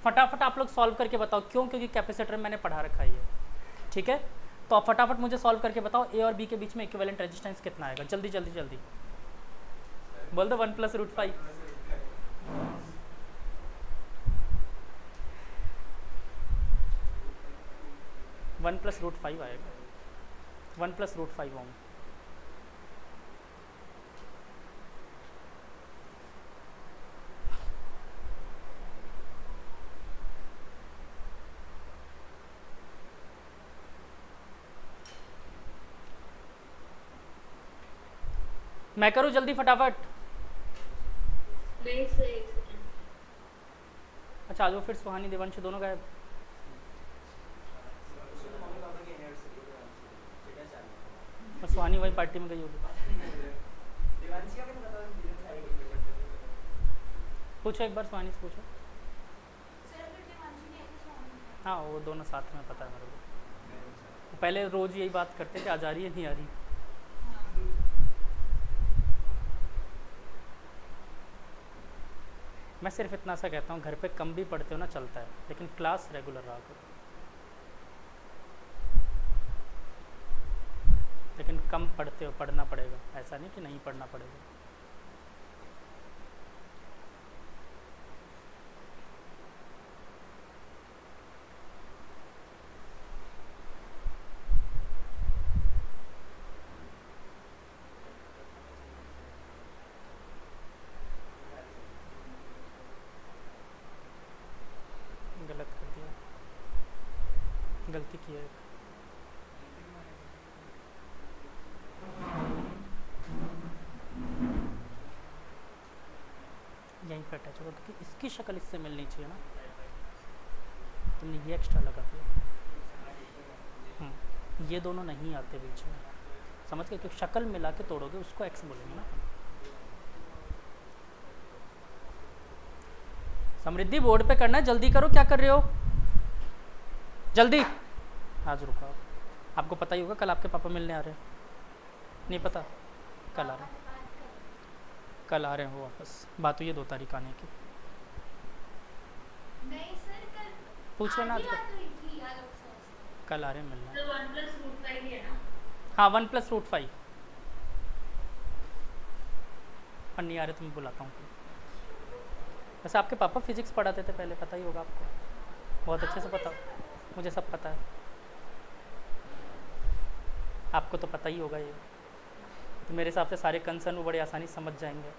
फटाफट आप लोग सॉल्व करके बताओ, क्यों? क्योंकि कैपेसिटर मैंने पढ़ा रखा है ये, ठीक है। तो आप फटाफट मुझे सॉल्व करके बताओ ए और बी के बीच में इक्विवेलेंट रेजिस्टेंस कितना आएगा, जल्दी जल्दी जल्दी बोल दो। 1+√5। 1+√5 आएगा, 1+√5 ओम। मैं करूँ जल्दी फटाफट? नहीं सर, एक सेकंड। अच्छा आ जाओ फिर, सुहानी देवांशु दोनों गायब। और सुहानी वही पार्टी में गई होगी। पूछो एक बार, सुहानी से पूछो। हाँ वो दोनों साथ में, पता है मेरे को। पहले रोज यही बात करते थे, आज आ रही है नहीं आ रही। मैं सिर्फ इतना सा कहता हूँ, घर पे कम भी पढ़ते हो ना चलता है, लेकिन क्लास रेगुलर रहा करो। लेकिन कम पढ़ते हो, पढ़ना पड़ेगा, ऐसा नहीं कि नहीं पढ़ना पड़ेगा। गलत कर दिया, गलती की है। यहीं पे अटैच होगा, क्योंकि इसकी शक्ल इससे मिलनी चाहिए ना, तुमने ये एक्स्ट्रा लगा दिया। ये दोनों नहीं आते बीच में, समझ गए? क्योंकि शक्ल मिला के तोड़ोगे उसको एक्स बोलेंगे ना। समृद्धि बोर्ड पे करना है, जल्दी करो, क्या कर रहे हो जल्दी। आज रुको, आपको पता ही होगा कल आपके पापा मिलने आ रहे हैं, नहीं पता? कल आ रहे हैं, कल आ रहे हैं वो वापस। बात हुई है 2 तारीख आने की। नहीं सर, कल पूछ लेना आज आज ही का, बात हुई थी आलोक सर से। कल आ रहे हैं मिलने। तो 1+√5 ही है ना? हाँ 1+√5। और नहीं आ रहे तो मैं बुलाता हूँ। वैसे आपके पापा फिजिक्स पढ़ाते थे पहले, पता ही होगा आपको, बहुत अच्छे से पता। मुझे सब पता है, आपको तो पता ही होगा ये। तो मेरे हिसाब से सारे कंसर्न वो बड़ी आसानी से समझ जाएंगे।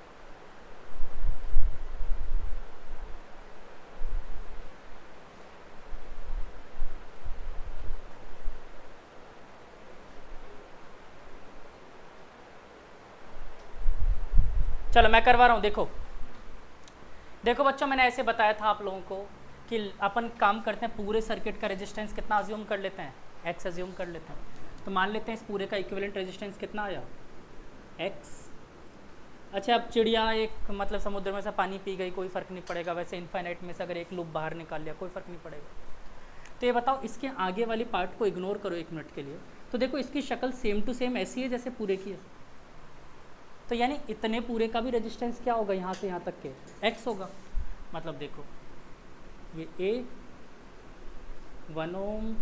चलो मैं करवा रहा हूँ, देखो देखो बच्चों, मैंने ऐसे बताया था आप लोगों को कि अपन काम करते हैं, पूरे सर्किट का रेजिस्टेंस कितना अज्यूम कर लेते हैं, एक्स अज्यूम कर लेते हैं। तो मान लेते हैं इस पूरे का इक्विवेलेंट रेजिस्टेंस कितना आया, एक्स। अच्छा अब चिड़िया एक मतलब समुद्र में से पानी पी गई, कोई फ़र्क नहीं पड़ेगा। वैसे इन्फाइनाइट में से अगर एक लूप बाहर निकाल लिया, कोई फ़र्क नहीं पड़ेगा। तो ये बताओ, इसके आगे वाली पार्ट को इग्नोर करो 1 मिनट के लिए, तो देखो इसकी शक्ल सेम टू सेम ऐसी है जैसे पूरे की है। तो यानी इतने पूरे का भी रेजिस्टेंस क्या होगा, यहाँ से यहाँ तक के एक्स होगा। मतलब देखो ये ए 1 ओम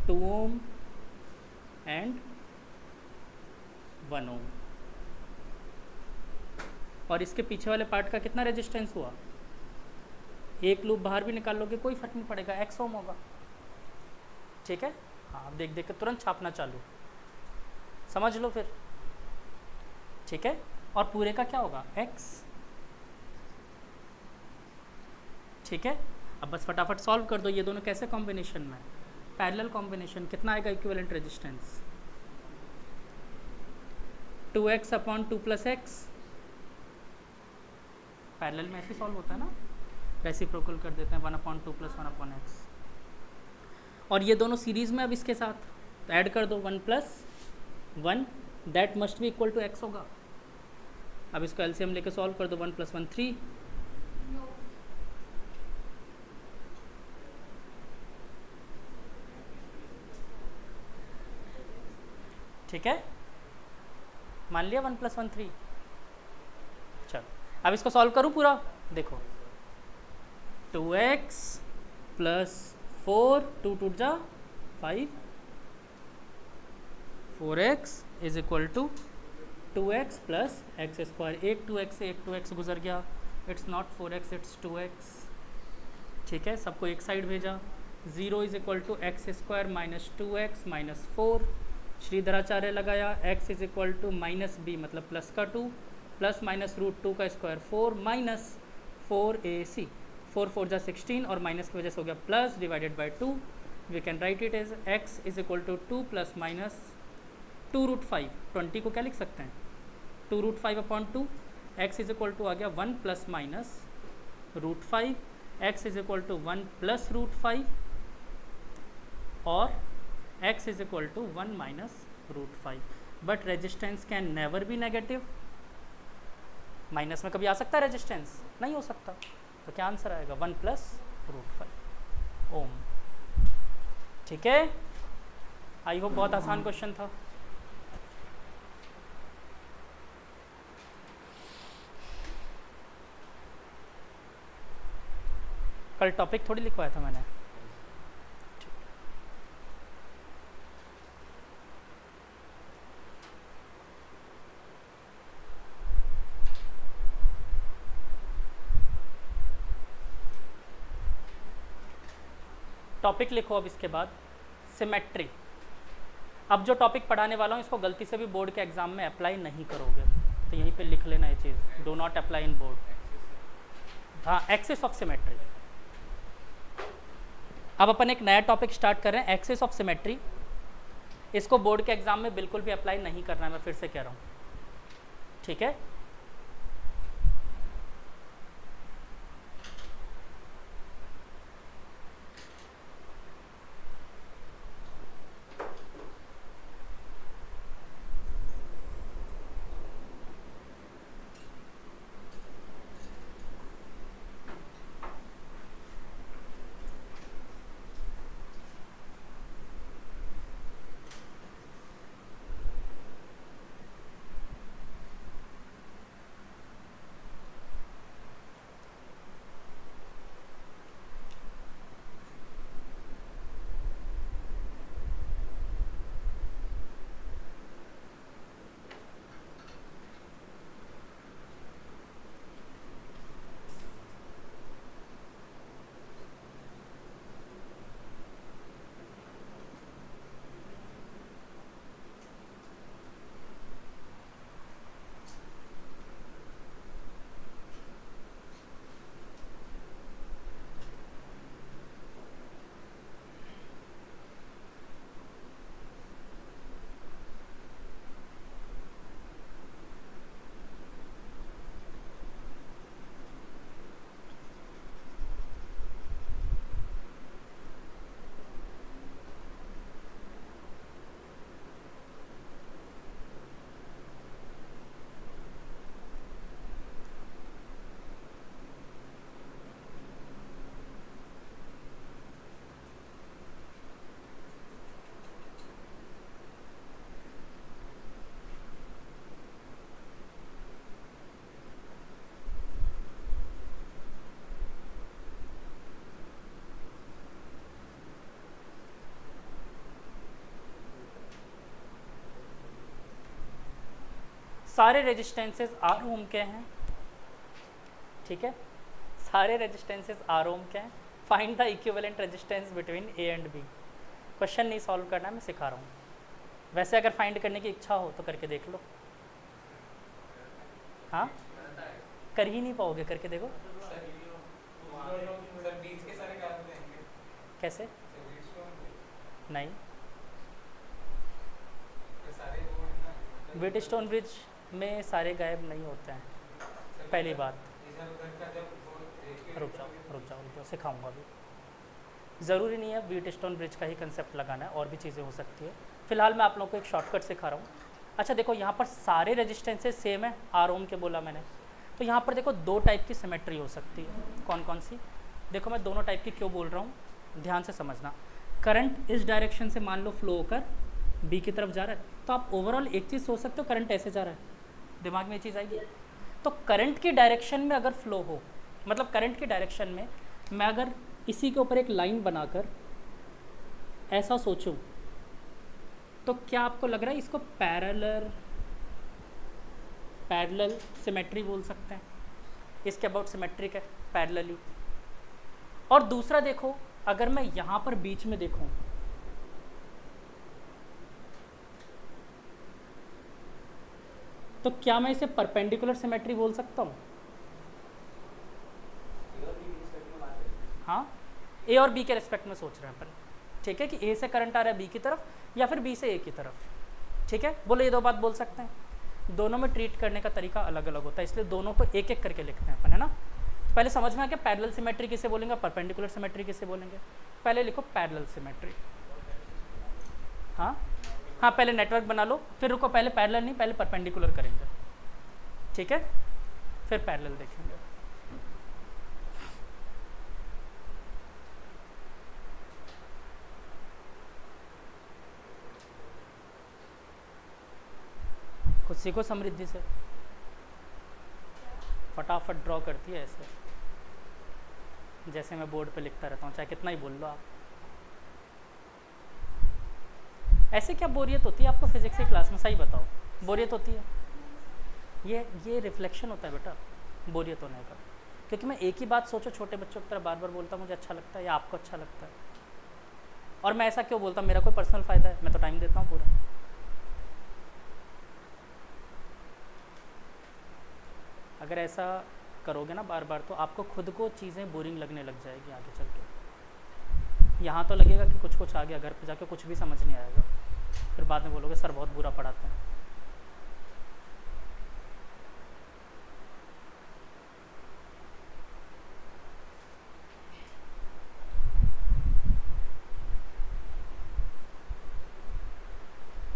2 ओम एंड 1 ओम, और इसके पीछे वाले पार्ट का कितना रेजिस्टेंस हुआ, एक लूप बाहर भी निकाल लोगे कोई फर्क नहीं पड़ेगा, एक्स ओम होगा। ठीक है, हाँ देख देख के तुरंत छापना चालू, समझ लो फिर। ठीक है, और पूरे का क्या होगा, एक्स। ठीक है, अब बस फटाफट सॉल्व कर दो। ये दोनों कैसे कॉम्बिनेशन में, पैरेलल कॉम्बिनेशन। कितना आएगा equivalent resistance, 2x/2 + x। Parallel में ऐसे सॉल्व होता है ना, रेसिप्रोकल कर देते हैं, 1/2 + 1/x। और ये दोनों सीरीज़ में अब इसके साथ तो ऐड कर दो, 1 + 1 that must be equal to x होगा। अब इसको एलसीएम लेके सॉल्व कर दो, 1 + 1 3। ठीक है, मान लिया 1 + 1 3। चलो अब इसको सॉल्व करूँ पूरा, देखो 2x प्लस 4, 2 टूट जा 5, 4x is equal to 2x plus x square. एक 2x से एक 2x गुजर गया, it's not 4x it's 2x। ठीक है, सबको एक साइड भेजा। 0 is equal to x square minus 2x minus 4, Shridharacharya लगाया। x is equal to minus b मतलब प्लस का 2 प्लस माइनस रूट 2 का स्क्वायर 4 माइनस 4ac, 4 4 जा 16 और माइनस की वजह से हो गया plus divided by 2। We can write it as x is equal to 2 plus minus 2 root 5। 20 को क्या लिख सकते हैं 2 root 5 upon 2। x is equal to आ गया 1 plus minus root 5, x is equal to 1 plus root 5 और x is equal to 1 minus root 5। But resistance can never be negative. Minus में कभी आ सकता है रेजिस्टेंस? नहीं हो सकता। तो क्या आंसर आएगा 1 प्लस रूट 5 ओम। ठीक है, आई होप बहुत आसान क्वेश्चन था। कल टॉपिक थोड़ी लिखवाया था मैंने। टॉपिक लिखो अब इसके बाद सिमेट्री। अब जो टॉपिक पढ़ाने वाला हूँ इसको गलती से भी बोर्ड के एग्जाम में अप्लाई नहीं करोगे, तो यहीं पे लिख लेना ये चीज़, do not apply in board. हाँ, एक्सिस ऑफ सिमेट्री। अब अपन एक नया टॉपिक स्टार्ट कर रहे हैं, एक्सिस ऑफ सिमेट्री। इसको बोर्ड के एग्जाम में बिल्कुल भी अप्लाई नहीं करना है, मैं फिर से कह रहा हूँ। ठीक है, सारे रेजिस्टेंसेस आर ओम के हैं। ठीक है, सारे रेजिस्टेंसेस आर ओम के हैं। Find the equivalent resistance between A and B. Question नहीं सॉल्व करना है, मैं सिखा रहा हूँ। वैसे अगर फाइंड करने की इच्छा हो तो करके देख लो। हाँ, कर ही नहीं पाओगे, करके देखो। कैसे? नहीं, व्हीटस्टोन ब्रिज में सारे गायब नहीं होते हैं, पहली बात। रुक जाओ, सिखाऊंगा अभी। ज़रूरी नहीं है व्हीटस्टोन ब्रिज का ही कंसेप्ट लगाना है, और भी चीज़ें हो सकती है। फिलहाल मैं आप लोगों को एक शॉर्टकट सिखा रहा हूँ। अच्छा देखो, यहाँ पर सारे रेजिस्टेंसेस सेम है, आर ओम के बोला मैंने। तो यहाँ पर देखो दो टाइप की सिमेट्री हो सकती है। कौन कौन सी? देखो मैं दोनों टाइप की क्यों बोल रहा हूँ, ध्यान से समझना। करंट इस डायरेक्शन से मान लो फ्लो होकर बी की तरफ जा रहा है, तो आप ओवरऑल एक चीज़ सोच सकते हो, करंट ऐसे जा रहा है, दिमाग में ये चीज़ आएगी। तो करंट की डायरेक्शन में अगर फ्लो हो, मतलब करंट की डायरेक्शन में मैं अगर इसी के ऊपर एक लाइन बनाकर ऐसा सोचूं तो क्या आपको लग रहा है इसको पैरेलल सिमेट्री बोल सकते हैं? इसके अबाउट सिमेट्रिक है पैरेलली। और दूसरा देखो, अगर मैं यहां पर बीच में देखूं तो क्या मैं इसे परपेंडिकुलर सिमेट्री बोल सकता हूं? हाँ, ए और बी के रिस्पेक्ट में सोच रहे हैं अपन, ठीक है, कि ए से करंट आ रहा है बी की तरफ या फिर बी से ए की तरफ, ठीक है। बोलो ये दो बात बोल सकते हैं। दोनों में ट्रीट करने का तरीका अलग अलग होता है, इसलिए दोनों को एक एक करके लिखते हैं अपन, है ना। तो पहले समझ में आ गया पैरेलल सिमेट्री किसे बोलेंगे, परपेंडिकुलर सिमेट्री किसे बोलेंगे। पहले लिखो पैरेलल सिमेट्री। हाँ हाँ, पहले नेटवर्क बना लो, फिर रुको, पहले पैरेलल नहीं, पहले परपेंडिकुलर करेंगे, ठीक है, फिर पैरेलल देखेंगे। खुद सीखो समृद्धि से, फटाफट ड्रॉ करती है ऐसे, जैसे मैं बोर्ड पे लिखता रहता हूँ, चाहे कितना ही बोल लो आप। ऐसे क्या बोरियत होती है आपको फिजिक्स की क्लास में, सही बताओ, बोरियत होती है? ये रिफ्लेक्शन होता है बेटा बोरियत होने का, क्योंकि मैं एक ही बात सोचो छोटे बच्चों की तरह बार बार बोलता हूँ, मुझे अच्छा लगता है या आपको अच्छा लगता है। और मैं ऐसा क्यों बोलता हूँ, मेरा कोई पर्सनल फ़ायदा है, मैं तो टाइम देता हूँ पूरा। अगर ऐसा करोगे ना बार बार तो आपको खुद को चीज़ें बोरिंग लगने लग जाएगी आगे चल के। यहाँ तो लगेगा कि कुछ कुछ आ गया, घर पे जाके कुछ भी समझ नहीं आएगा, फिर बाद में बोलोगे सर बहुत बुरा पढ़ाते हैं।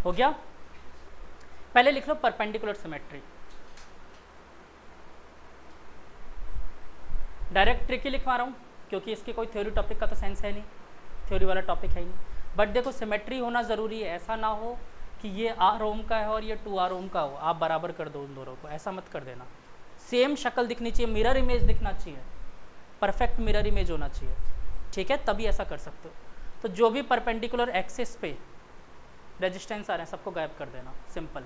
हो गया? पहले लिख लो परपेंडिकुलर सिमेट्री। डायरेक्ट ट्रिक ही लिखवा रहा हूँ क्योंकि इसके कोई थ्योरी टॉपिक का तो सेंस है नहीं, थ्योरी वाला टॉपिक है ही नहीं। बट देखो सिमेट्री होना ज़रूरी है, ऐसा ना हो कि ये आर ओम का है और ये 2R ओम का हो, आप बराबर कर दो उन दोनों को, ऐसा मत कर देना। सेम शक्ल दिखनी चाहिए, मिरर इमेज दिखना चाहिए, परफेक्ट मिरर इमेज होना चाहिए, ठीक है, तभी ऐसा कर सकते हो। तो जो भी परपेंडिकुलर एक्सिस पे रेजिस्टेंस आ रहे हैं सबको गायब कर देना, सिंपल।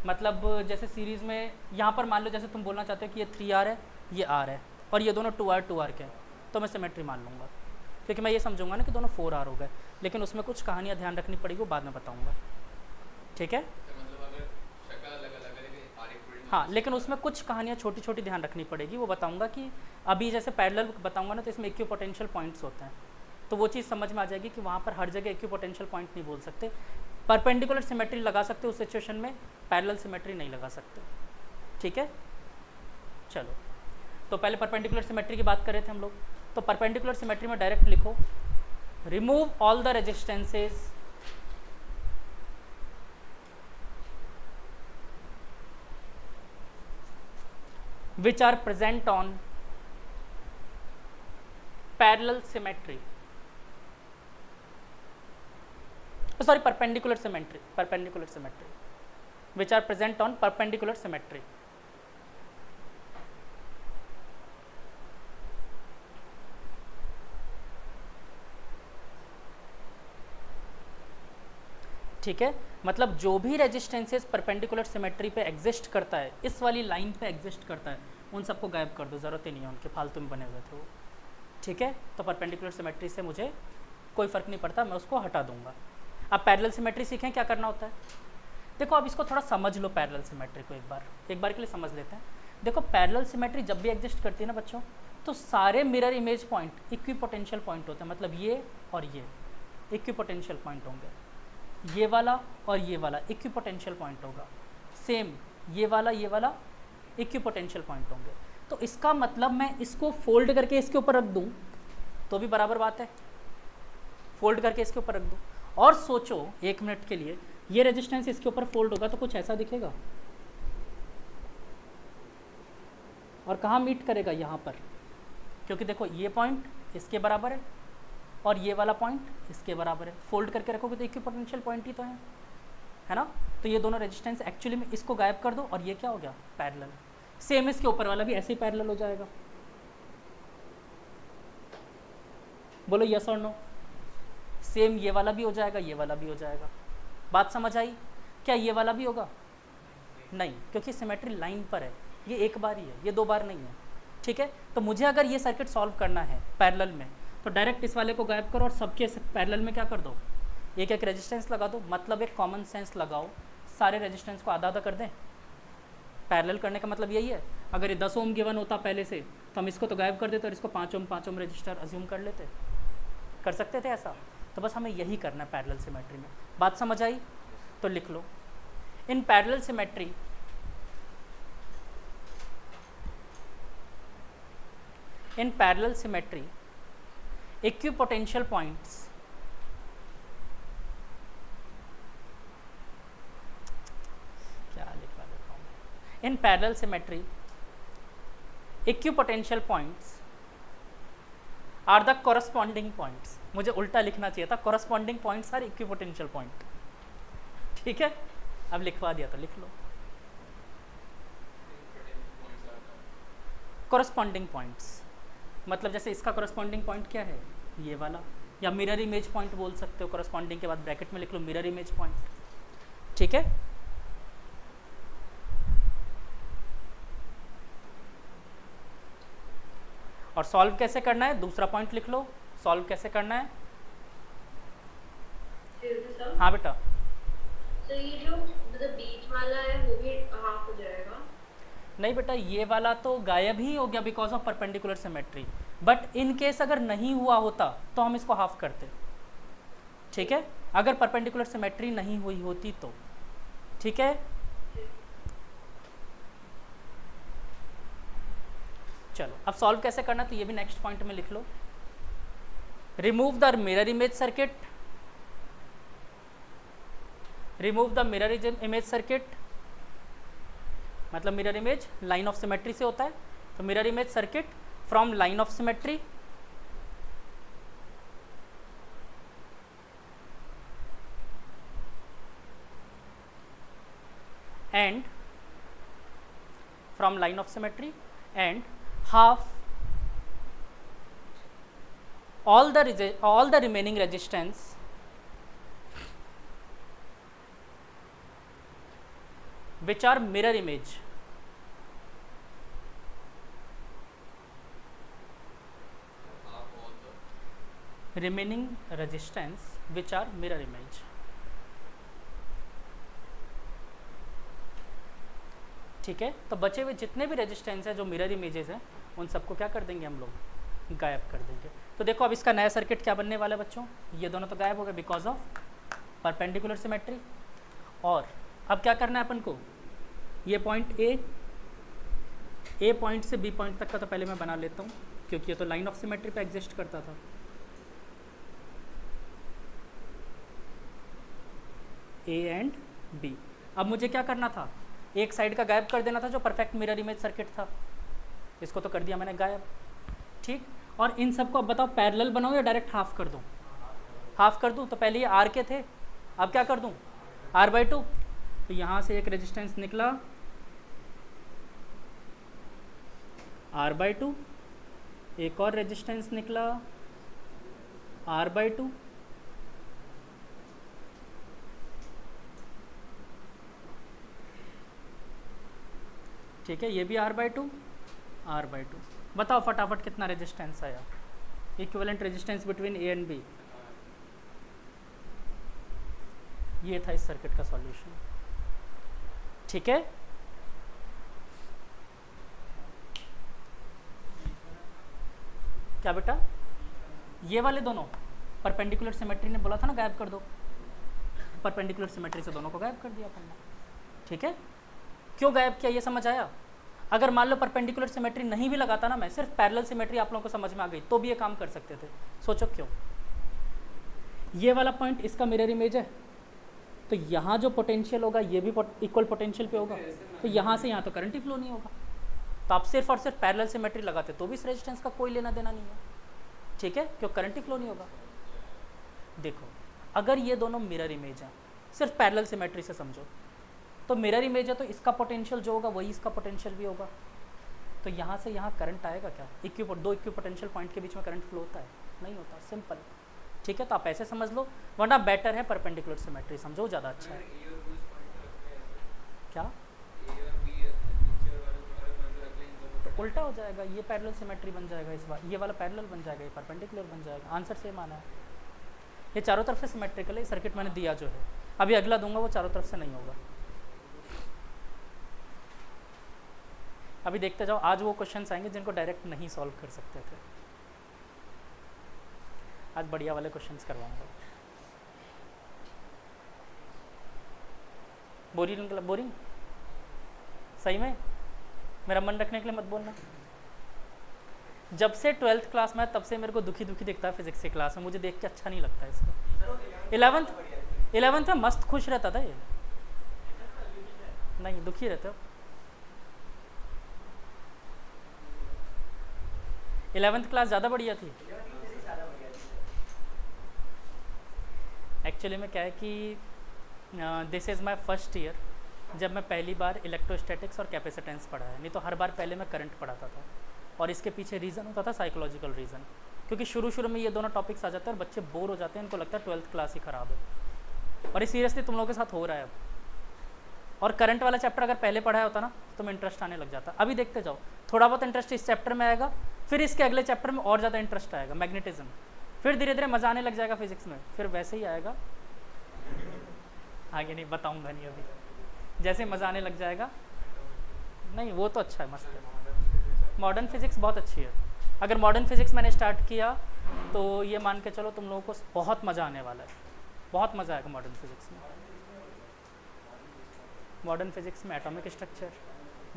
मतलब जैसे सीरीज़ में यहाँ पर मान लो, जैसे तुम बोलना चाहते हो कि ये 3R है, ये R है, और ये दोनों 2R के हैं, तो मैं सिमेट्री मान लूँगा, क्योंकि मैं ये समझूंगा ना कि दोनों 4R हो गए। लेकिन उसमें कुछ कहानियाँ ध्यान रखनी पड़ेगी, वो बाद में बताऊँगा, ठीक है। हाँ, लेकिन उसमें कुछ कहानियाँ छोटी छोटी ध्यान रखनी पड़ेगी, वो बताऊँगा कि अभी जैसे पैरेलल बताऊँगा ना, तो इसमें इक्विपोटेंशियल पॉइंट्स होते हैं, तो वो चीज़ समझ में आ जाएगी कि वहाँ पर हर जगह इक्विपोटेंशियल पॉइंट नहीं बोल सकते। परपेंडिकुलर सिमेट्री लगा सकते हो उस सिचुएशन में, पैरेलल सिमेट्री नहीं लगा सकते, ठीक है। चलो, तो पहले परपेंडिकुलर सिमेट्री की बात कर रहे थे हम लोग, तो परपेंडिकुलर सिमेट्री में डायरेक्ट लिखो remove all the resistances which are present on parallel symmetry, sorry, perpendicular symmetry which are present on perpendicular symmetry। ठीक है, मतलब जो भी रेजिस्टेंसेस परपेंडिकुलर सिमेट्री पे एग्जिस्ट करता है, इस वाली लाइन पे एग्जिस्ट करता है, उन सबको गायब कर दो, ज़रूरत ही नहीं है उनके, फालतू में बने हुए थे वो, ठीक है। तो परपेंडिकुलर सिमेट्री से मुझे कोई फ़र्क नहीं पड़ता, मैं उसको हटा दूंगा। अब पैरेलल सिमेट्री सीखें क्या करना होता है। देखो अब इसको थोड़ा समझ लो, पैरेलल सिमेट्री को एक बार के लिए समझ लेते हैं। देखो पैरेलल सिमेट्री जब भी एग्जिस्ट करती है ना बच्चों, तो सारे mirror image point equipotential point होते हैं, मतलब ये और ये इक्विपोटेंशियल पॉइंट होंगे, ये वाला और ये वाला इक्विपोटेंशियल पॉइंट होगा, सेम ये वाला इक्विपोटेंशियल पॉइंट होंगे। तो इसका मतलब मैं इसको फोल्ड करके इसके ऊपर रख दूं तो भी बराबर बात है, फोल्ड करके इसके ऊपर रख दूं। और सोचो 1 मिनट के लिए, ये रेजिस्टेंस इसके ऊपर फोल्ड होगा तो कुछ ऐसा दिखेगा, और कहाँ मीट करेगा, यहाँ पर, क्योंकि देखो ये पॉइंट इसके बराबर है और ये वाला पॉइंट इसके बराबर है, फोल्ड करके रखोगे तो इक्विपोटेंशियल पॉइंट ही तो है है ना। तो ये दोनों रेजिस्टेंस एक्चुअली में इसको गायब कर दो और ये क्या हो गया, पैरेलल। सेम इसके ऊपर वाला भी ऐसे ही पैरेलल हो जाएगा। बोलो यस और नो। सेम ये वाला भी हो जाएगा, ये वाला भी हो जाएगा। बात समझ आई? क्या ये वाला भी होगा? नहीं, क्योंकि सिमेट्री लाइन पर है, ये एक बार ही है, ये दो बार नहीं है। ठीक है, तो मुझे अगर ये सर्किट सॉल्व करना है पैरेलल में, तो डायरेक्ट इस वाले को गायब करो और सबके पैरेलल में क्या कर दो, एक एक रेजिस्टेंस लगा दो। मतलब एक कॉमन सेंस लगाओ, सारे रेजिस्टेंस को आधा आधा कर दें। पैरेलल करने का मतलब यही है। अगर ये 10 ओम गिवन होता पहले से, तो हम इसको तो गायब कर देते और इसको 5 ओम रजिस्टर अज्यूम कर लेते, कर सकते थे ऐसा। तो बस हमें यही करना है पैरेलल सिमेट्री में। बात समझ आई? तो लिख लो, in parallel symmetry equipotential points in parallel symmetry equipotential points are the corresponding points। मुझे उल्टा लिखना चाहिए था, corresponding points are equipotential point। ठीक है, अब लिखवा दिया तो लिख लो। corresponding points मतलब जैसे इसका corresponding point क्या है, ये वाला, या मिरर इमेज पॉइंट बोल सकते हो। corresponding के बाद ब्रैकेट में लिख लो मिरर इमेज पॉइंट। ठीक है, और सॉल्व कैसे करना है, दूसरा पॉइंट लिख लो, सॉल्व कैसे करना है। हाँ बेटा, तो ये जो मतलब बीच वाला है वो भी हाफ हो जाएगा? नहीं बेटा, ये वाला तो गायब ही हो गया because of perpendicular symmetry. But in case अगर नहीं हुआ होता तो हम इसको हाफ करते। ठीक है, अगर परपेंडिकुलर सिमेट्री नहीं हुई होती तो। ठीक है, चलो अब सॉल्व कैसे करना, तो ये भी नेक्स्ट पॉइंट में लिख लो। Remove the mirror image circuit, remove the mirror image circuit मतलब mirror image line of symmetry से होता है, तो mirror image circuit from line of symmetry and from line of symmetry and half all the remaining resistance which are mirror image remaining resistance which are mirror image। ठीक है, तो बचे हुए जितने भी रेजिस्टेंस है जो मिरर इमेजेस हैं उन सबको क्या कर देंगे हम लोग, गायब कर देंगे। तो देखो अब इसका नया सर्किट क्या बनने वाला है बच्चों, ये दोनों तो गायब हो गए बिकॉज ऑफ परपेंडिकुलर सिमेट्री। और अब क्या करना है अपन को, ये पॉइंट ए पॉइंट से बी पॉइंट तक का तो पहले मैं बना लेता हूँ, क्योंकि ये तो लाइन ऑफ सिमेट्री पे एग्जिस्ट करता था। A and B. अब मुझे क्या करना था, एक साइड का गायब कर देना था जो परफेक्ट मिरर इमेज सर्किट था, इसको तो कर दिया मैंने गायब। ठीक, और इन सबको अब बताओ पैरेलल बनाऊं या डायरेक्ट हाफ कर दूं? हाफ कर दूं, तो पहले ये आर के थे, अब क्या कर दूं, r/2। तो यहाँ से एक रेजिस्टेंस निकला r/2, एक और रेजिस्टेंस निकला r/2, ठीक है, ये भी r/2 r/2। बताओ फटाफट कितना रेजिस्टेंस आया, equivalent resistance between A and B. ये था इस सर्किट का सॉल्यूशन। ठीक है, क्या बेटा, ये वाले दोनों परपेंडिकुलर सिमेट्री ने बोला था ना गायब कर दो, परपेंडिकुलर सिमेट्री से दोनों को गायब कर दिया अपन ने। ठीक है, क्यों गायब किया ये समझ आया? अगर मान लो परपेंडिकुलर सिमेट्री नहीं भी लगाता ना मैं, सिर्फ पैरेलल सिमेट्री आप लोगों को समझ में आ गई, तो भी ये काम कर सकते थे। सोचो क्यों, ये वाला पॉइंट इसका मिरर इमेज है, तो यहाँ जो पोटेंशियल होगा ये भी इक्वल पोटेंशियल पे होगा, तो यहाँ से यहाँ तो करंट ही फ्लो नहीं होगा। तो आप सिर्फ और सिर्फ पैरेलल सिमेट्री लगाते तो भी इस रेजिस्टेंस का कोई लेना देना नहीं है। ठीक है, क्यों, करंट ही फ्लो नहीं होगा। देखो अगर ये दोनों मिरर इमेज हैं सिर्फ पैरेलल सिमेट्री से समझो। तो मिरर इमेज है तो इसका पोटेंशियल जो होगा वही इसका पोटेंशियल भी होगा। तो यहाँ से यहाँ करंट आएगा क्या? दो इक्विपोटेंशियल पॉइंट के बीच में करंट फ्लो होता है? नहीं होता, सिंपल। ठीक है, तो आप ऐसे समझ लो, वरना बेटर है परपेंडिकुलर सिमेट्री समझो, ज़्यादा अच्छा है। क्या? तो उल्टा हो जाएगा, ये पैरेलल सिमेट्री बन जाएगा, इस बार ये वाला पैरेलल बन जाएगा, ये परपेंडिकुलर बन जाएगा। आंसर सेम आना है। ये चारों तरफ से सिमेट्रिकल है, सर्किट मैंने दिया जो है। अभी अगला दूंगा वो चारों तरफ से नहीं होगा। अभी देखते जाओ, आज वो क्वेश्चंस आएंगे जिनको डायरेक्ट नहीं सॉल्व कर सकते थे। आज बढ़िया वाले क्वेश्चंस करवाऊंगा। बोरिंग सही में? मेरा मन रखने के लिए मत बोलना। जब से 12th क्लास में तब से मेरे को दुखी दिखता है फिजिक्स की क्लास में, मुझे देख के अच्छा नहीं लगता है इसको। 11th में मस्त खुश रहता था ये, नहीं दुखी रहते हो। 11th क्लास ज़्यादा बढ़िया थी। एक्चुअली में क्या है कि this is my first year जब मैं पहली बार इलेक्ट्रोस्टैटिक्स और कैपेसिटेंस पढ़ा है, नहीं तो हर बार पहले मैं करंट पढ़ाता था। और इसके पीछे रीज़न होता था साइकोलॉजिकल रीज़न, क्योंकि शुरू में ये दोनों टॉपिक्स आ जाते हैं और बच्चे बोर हो जाते हैं, उनको लगता है 12th क्लास ही ख़राब है। और ये सीरियसली तुम लोगों के साथ हो रहा है अब। और करंट वाला चैप्टर अगर पहले पढ़ाया होता ना तो तुम्हें इंटरेस्ट आने लग जाता। अभी देखते जाओ, थोड़ा बहुत इंटरेस्ट इस चैप्टर में आएगा, फिर इसके अगले चैप्टर में और ज़्यादा इंटरेस्ट आएगा, मैग्नेटिज्म, फिर धीरे धीरे मज़ा आने लग जाएगा फिजिक्स में, फिर वैसे ही आएगा। आगे नहीं बताऊंगा, नहीं अभी, जैसे मज़ा आने लग जाएगा। नहीं वो तो अच्छा है, मस्त है। मॉडर्न फिजिक्स बहुत अच्छी है। अगर मॉडर्न फिजिक्स मैंने स्टार्ट किया तो ये मान के चलो तुम लोगों को बहुत मज़ा आने वाला है, बहुत मज़ा आएगा मॉडर्न फिजिक्स में। मॉडर्न फिजिक्स में atomic structure,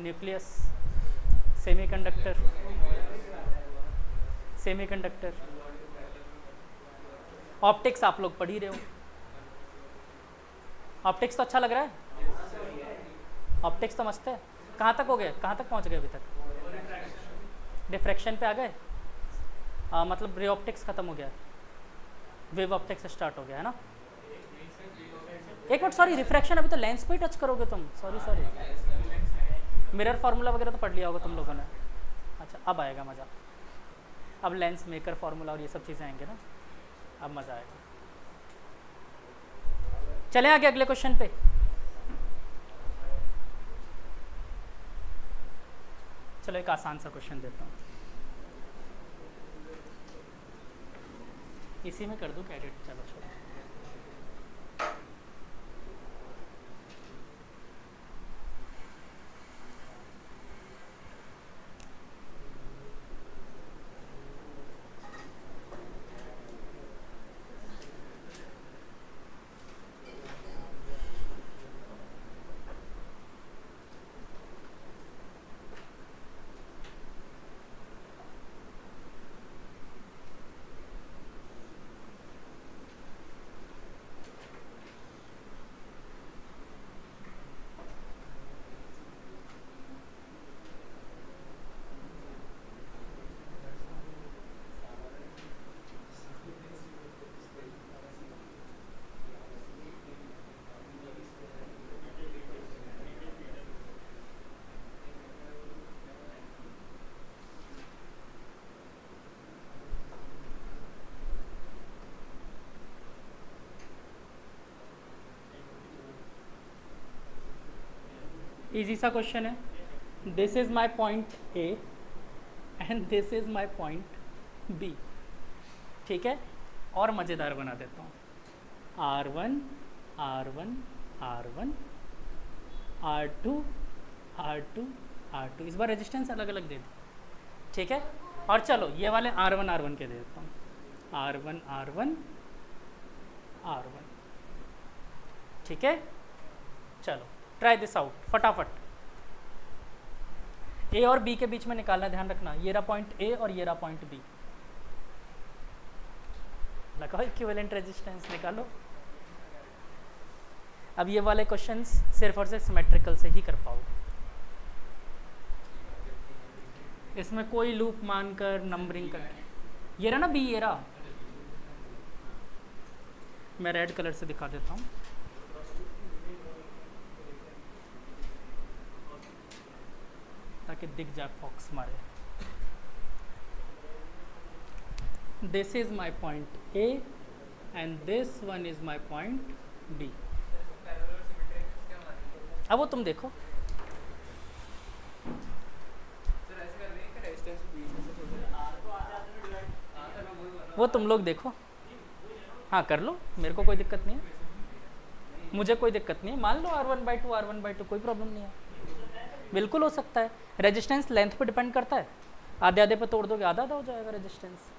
nucleus, semiconductor, optics आप लोग पढ़ ही रहे हो। ऑप्टिक्स तो अच्छा लग रहा है, ऑप्टिक्स तो मस्त है। कहाँ तक हो गए, कहाँ तक पहुँच गए अभी तक? डिफ्रैक्शन पे आ गए, मतलब रे ऑप्टिक्स खत्म हो गया, वेव ऑप्टिक्स स्टार्ट हो गया है ना। एक मिनट, सॉरी, रिफ्रैक्शन अभी तो लेंस पे टच करोगे तुम, सॉरी। मिरर फार्मूला वगैरह तो पढ़ लिया होगा तुम लोगों ने। अच्छा, अब आएगा मज़ा, अब लेंस मेकर फार्मूला और ये सब चीज़ें आएंगे ना, अब मज़ा आएगा। चलें आगे अगले क्वेश्चन पे। चलो एक आसान सा क्वेश्चन देता हूँ, इसी में कर दूँ क्या एडिट? चलो छोड़ो। इजी सा क्वेश्चन है, this is my point A and this is my point B, ठीक है। और मज़ेदार बना देता हूँ, R1 R1 R1 R2 R2 R2, इस बार रेजिस्टेंस अलग अलग दे दी, ठीक है। और चलो ये वाले R1 R1 के दे देता हूँ, R1 R1 R1, ठीक है। चलो ट्राई दिस आउट फटाफट। ए और बी के बीच में निकालना, ध्यान रखना, ये रहा पॉइंट ए और ये रहा पॉइंट बी। लगाओ इक्विवेलेंट रेजिस्टेंस, निकालो। अब ये वाले क्वेश्चंस सिर्फ और सिर्फ सिमेट्रिकल से ही कर पाओगे, इसमें कोई लूप मानकर नंबरिंग कर। ये रहा ना बी, ये रहा, मैं रेड कलर से दिखा देता हूँ। ताकि दिख जाए फॉक्स मारे। This is my point A and this one is my point B. अब वो तुम देखो, वो तुम लोग देखो। हाँ कर लो, मेरे को कोई दिक्कत नहीं है, मुझे कोई दिक्कत नहीं है। मान लो R1/2 R1/2, कोई प्रॉब्लम नहीं है, बिल्कुल हो सकता है। रेजिस्टेंस लेंथ पे डिपेंड करता है, आधे आधे पे तोड़ दोगे आधा आधा हो जाएगा रेजिस्टेंस।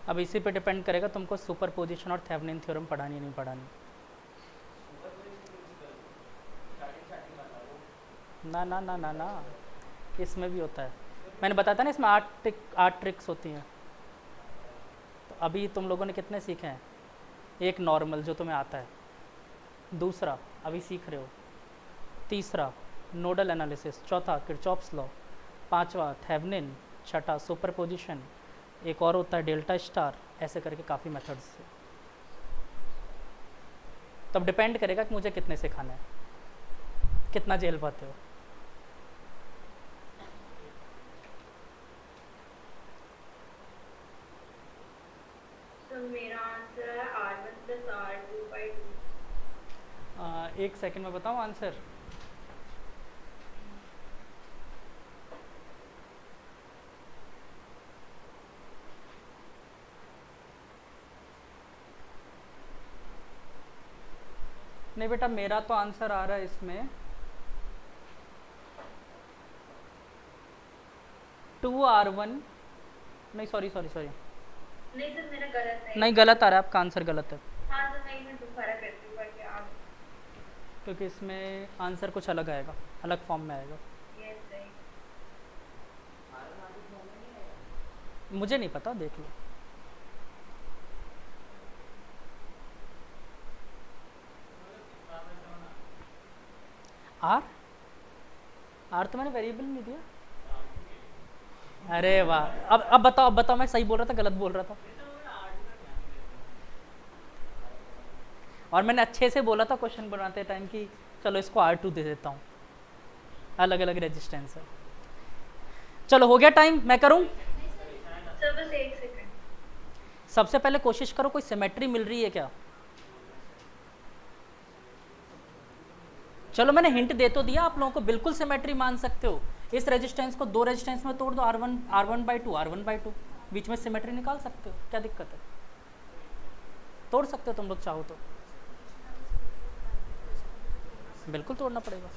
अब इसी पे डिपेंड करेगा तुमको सुपरपोजिशन और थेवेनिन थ्योरम पढ़ानी नहीं पढ़ानी। ना ना ना ना ना, इसमें भी होता है। मैंने बताया था ना, इसमें 8 ट्रिक्स होती हैं। तो अभी तुम लोगों ने कितने सीखे हैं? एक नॉर्मल जो तुम्हें आता है, दूसरा अभी सीख रहे हो, तीसरा नोडल एनालिसिस, चौथा किरचॉफ्स लॉ, पांचवा थेवेनिन, छठा सुपरपोजिशन, एक और होता है डेल्टा स्टार, ऐसे करके काफ़ी मेथड्स से। तब डिपेंड करेगा कि मुझे कितने सिखाना है, कितना झेल पाते हो। तो मेरा आंसर है R1 + R2/2। एक सेकंड में बताऊँ आंसर। नहीं बेटा, मेरा तो आंसर आ रहा है इसमें 2R1, नहीं सॉरी सॉरी सॉरी, नहीं तो मेरा गलत है। नहीं गलत आ रहा है, आपका आंसर गलत है। हाँ तो मैं इसमें दोबारा करती हूँ करके आप। क्योंकि इसमें आंसर कुछ अलग आएगा, अलग फॉर्म में आएगा। ये सही। मुझे नहीं पता, देख लो। आर तो मैंने वेरिएबल नहीं दिया। अरे वाह, अब बताओ, अब बताओ, मैं सही बोल रहा था गलत बोल रहा था? और मैंने अच्छे से बोला था क्वेश्चन बनाते टाइम कि चलो इसको R2 दे देता हूँ, अलग अलग रेजिस्टेंस है। चलो हो गया टाइम, मैं करूँ? सर बस 1 सेकंड। सबसे पहले कोशिश करो कोई सिमेट्री मिल रही है क्या। चलो मैंने हिंट दे तो दिया आप लोगों को, बिल्कुल सिमेट्री मान सकते हो। इस रेजिस्टेंस को 2 रेजिस्टेंस में तोड़ दो, R1/2 R1/2, बीच में सिमेट्री निकाल सकते हो, क्या दिक्कत है? तोड़ सकते हो तुम लोग चाहो तो, बिल्कुल तोड़ना पड़ेगा।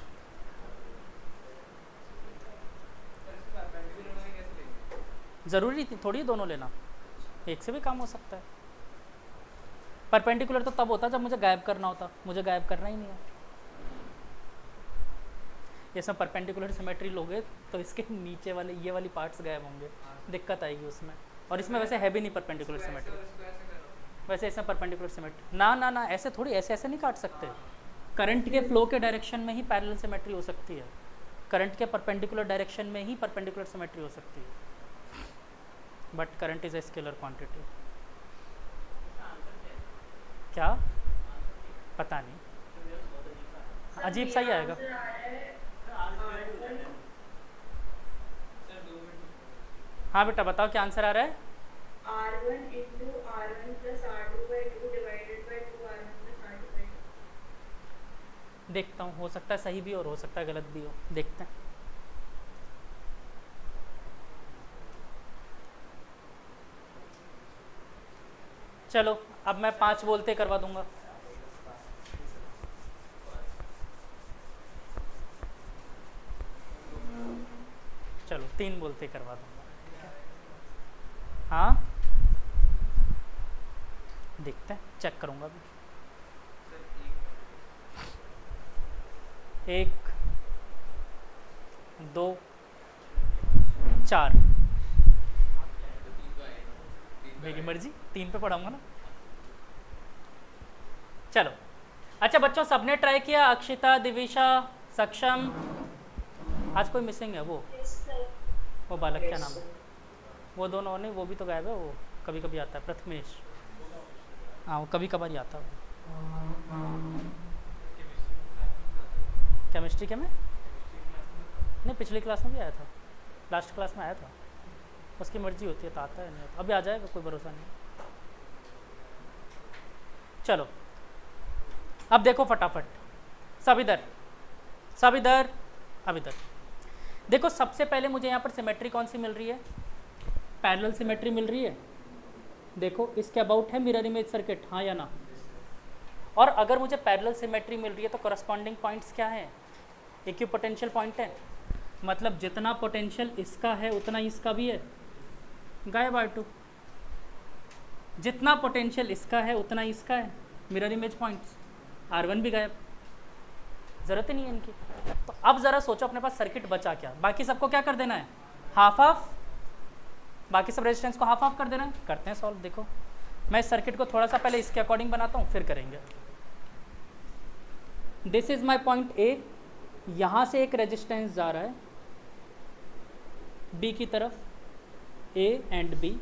ज़रूरी थोड़ी दोनों लेना, एक से भी काम हो सकता है। परपेंडिकुलर तो तब होता जब मुझे गायब करना होता, मुझे गायब करना ही नहीं है। इसमें परपेंडिकुलर सिमेट्री लोगे तो इसके नीचे वाले ये वाली पार्ट्स गायब होंगे, दिक्कत आएगी उसमें। और इसमें वैसे है भी नहीं परपेंडिकुलर सिमेट्री, वैसे इसमें परपेंडिकुलर सिमेट्री ना ना ना, ऐसे थोड़ी, ऐसे ऐसे नहीं काट सकते। करंट के फ्लो के डायरेक्शन में ही पैरेलल सिमेट्री हो सकती है, करंट के परपेंडिकुलर डायरेक्शन में ही परपेंडिकुलर सिमेट्री हो सकती है, but current is a scalar quantity. क्या पता नहीं, अजीब सा ही आएगा। हाँ बेटा बताओ क्या आंसर आ रहा है? R1 × R1 + R2/2 divided by 2R1 + R2/2। देखता हूँ, हो सकता है सही भी और हो सकता है गलत भी हो, देखते हैं। चलो अब मैं 5 बोलते करवा दूंगा। चलो 3 बोलते करवा दूंगा। हाँ देखते हैं, चेक करूंगा अभी। 1 2 4, मेरी मर्जी, 3 पे पढ़ाऊंगा ना। चलो अच्छा बच्चों, सबने ट्राई किया? अक्षिता, दिविशा, सक्षम, आज कोई मिसिंग है? वो बालक क्या नाम है? वो दोनों नहीं, वो भी तो गायब है। वो कभी कभी आता है, प्रथमेश। हाँ, वो कभी कभार ही आता है। केमिस्ट्री के में नहीं, पिछली क्लास में भी आया था, लास्ट क्लास में आया था। उसकी मर्जी होती है तो आता है, नहीं आता अभी आ जाएगा, कोई भरोसा नहीं। चलो अब देखो फटाफट, सब इधर, सब इधर, अब इधर देखो। सबसे पहले मुझे यहाँ पर सिमेट्री कौन सी मिल रही है? पैरेलल सिमेट्री मिल रही है। देखो इसके अबाउट है मिरर इमेज सर्किट, हाँ या ना? और अगर मुझे पैरेलल सिमेट्री मिल रही है तो करस्पॉन्डिंग पॉइंट्स क्या है? इक्विपोटेंशियल पॉइंट है, मतलब जितना पोटेंशियल इसका है उतना इसका भी है। गायब R2। जितना पोटेंशियल इसका है उतना इसका है, मिरर इमेज पॉइंट्स। R1 भी गायब, ज़रूरत ही नहीं है इनकी। तो अब ज़रा सोचो अपने पास सर्किट बचा क्या? बाकी सबको क्या कर देना है? Half half. बाकी सब रेजिस्टेंस को हाफ हाफ कर देना है। करते हैं सॉल्व। देखो मैं इस सर्किट को थोड़ा सा पहले इसके अकॉर्डिंग बनाता हूँ, फिर करेंगे। दिस इज माई पॉइंट ए, यहाँ से एक रेजिस्टेंस जा रहा है बी की तरफ, ए एंड बी,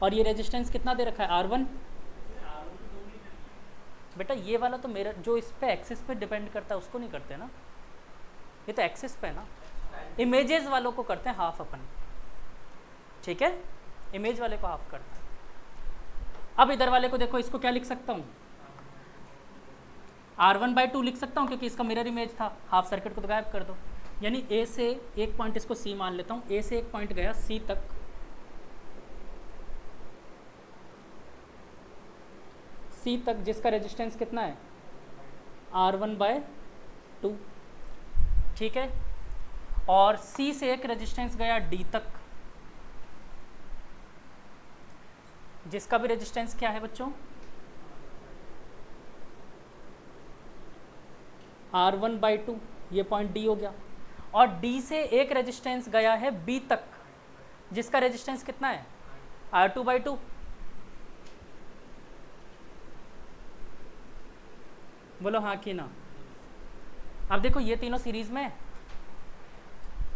और ये रेजिस्टेंस कितना दे रखा है? R1। बेटा ये वाला तो मेरा जो इस पे एक्सिस पे डिपेंड करता है उसको नहीं करते ना, ये तो एक्सिस पे है ना। इमेजेस वालों को करते हैं हाफ अपन, ठीक है? इमेज वाले को हाफ करते हैं। अब इधर वाले को देखो, इसको क्या लिख सकता हूँ? R1/2 लिख सकता हूँ क्योंकि इसका मिरर इमेज था। हाफ सर्किट को तो गायब कर दो, यानी ए से एक पॉइंट, इसको सी मान लेता हूँ, ए से एक पॉइंट गया सी तक, सी तक जिसका रेजिस्टेंस कितना है? R1/2, ठीक है? और सी से एक रेजिस्टेंस गया डी तक, जिसका भी रेजिस्टेंस क्या है बच्चों? R1/2, ये पॉइंट डी हो गया। और डी से एक रेजिस्टेंस गया है बी तक, जिसका रेजिस्टेंस कितना है? R2/2। बोलो हाँ कि ना? अब देखो ये तीनों सीरीज में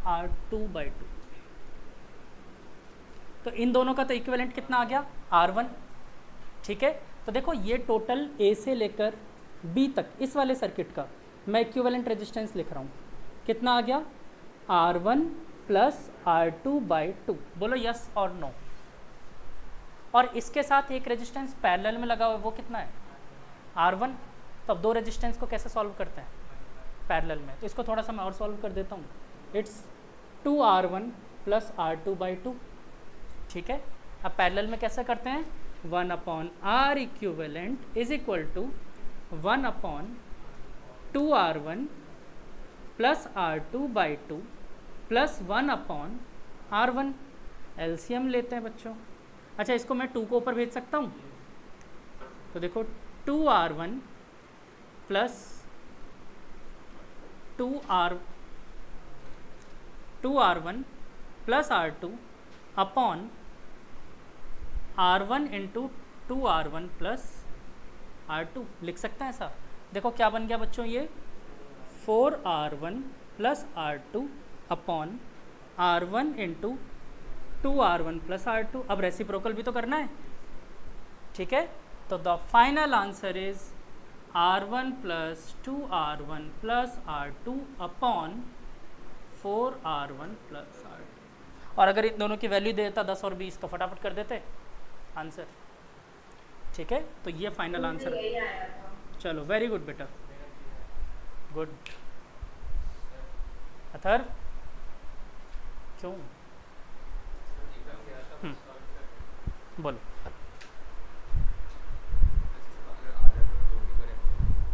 R2/2, तो इन दोनों का तो इक्विवेलेंट कितना आ गया? R1, ठीक है? तो देखो ये टोटल ए से लेकर बी तक इस वाले सर्किट का मैं इक्विवेलेंट रेजिस्टेंस लिख रहा हूँ, कितना आ गया? R1 plus R2/2। बोलो यस और नो। और इसके साथ एक रेजिस्टेंस पैरेलल में लगा हुआ है, वो कितना है? R1। तो अब दो रेजिस्टेंस को कैसे सॉल्व करते हैं? पैरेलल में। तो इसको थोड़ा सा मैं और सॉल्व कर देता हूँ। इट्स 2R1 प्लस R2/2, ठीक है? अब पैरेलल में कैसे करते हैं? 1/R equivalent is equal to 1/2R1 plus R2/2 plus 1/R1। LCM लेते हैं बच्चों। अच्छा इसको मैं 2 को ऊपर भेज सकता हूँ, तो देखो 2R1 plus 2R1 plus R2 upon R1 into 2R1 plus R2 लिख सकते हैं ऐसा। देखो क्या बन गया बच्चों, ये 4R1 plus R2 upon R1 into 2R1 plus R2। अब रेसिप्रोकल भी तो करना है, ठीक है? तो the final answer is R1 plus 2R1 plus R2 upon 4R1 plus R2। और अगर इन दोनों की वैल्यू देता 10 और 20 तो फटाफट कर देते आंसर, ठीक है? तो ये फाइनल आंसर। चलो वेरी गुड बेटा, गुड। अथर क्यों? बोलो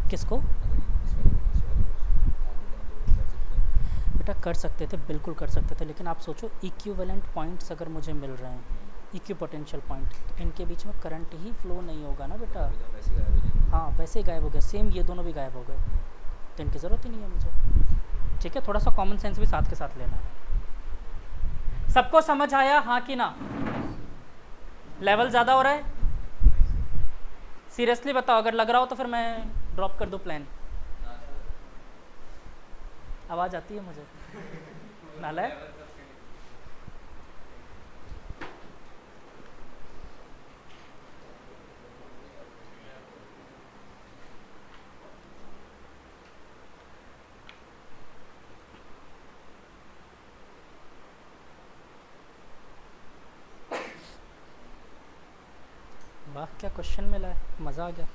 किसको? बेटा कर सकते थे, बिल्कुल कर सकते थे, लेकिन आप सोचो इक्विवेलेंट पॉइंट्स अगर मुझे मिल रहे हैं, इक्विपोटेंशियल पॉइंट, तो इनके बीच में करंट ही फ्लो नहीं होगा ना बेटा। हाँ वैसे ही गायब हो गया, सेम ये दोनों भी गायब हो गए, तो इनकी ज़रूरत ही नहीं है मुझे, ठीक है? थोड़ा सा कॉमन सेंस भी साथ के साथ लेना है। सबको समझ आया हाँ कि ना? लेवल ज़्यादा हो रहा है? सीरियसली बताओ, अगर लग रहा हो तो फिर मैं ड्रॉप कर दो प्लान? आवाज़ आती है मुझे। नालायक। वाह क्या क्वेश्चन मिला है, मज़ा आ गया।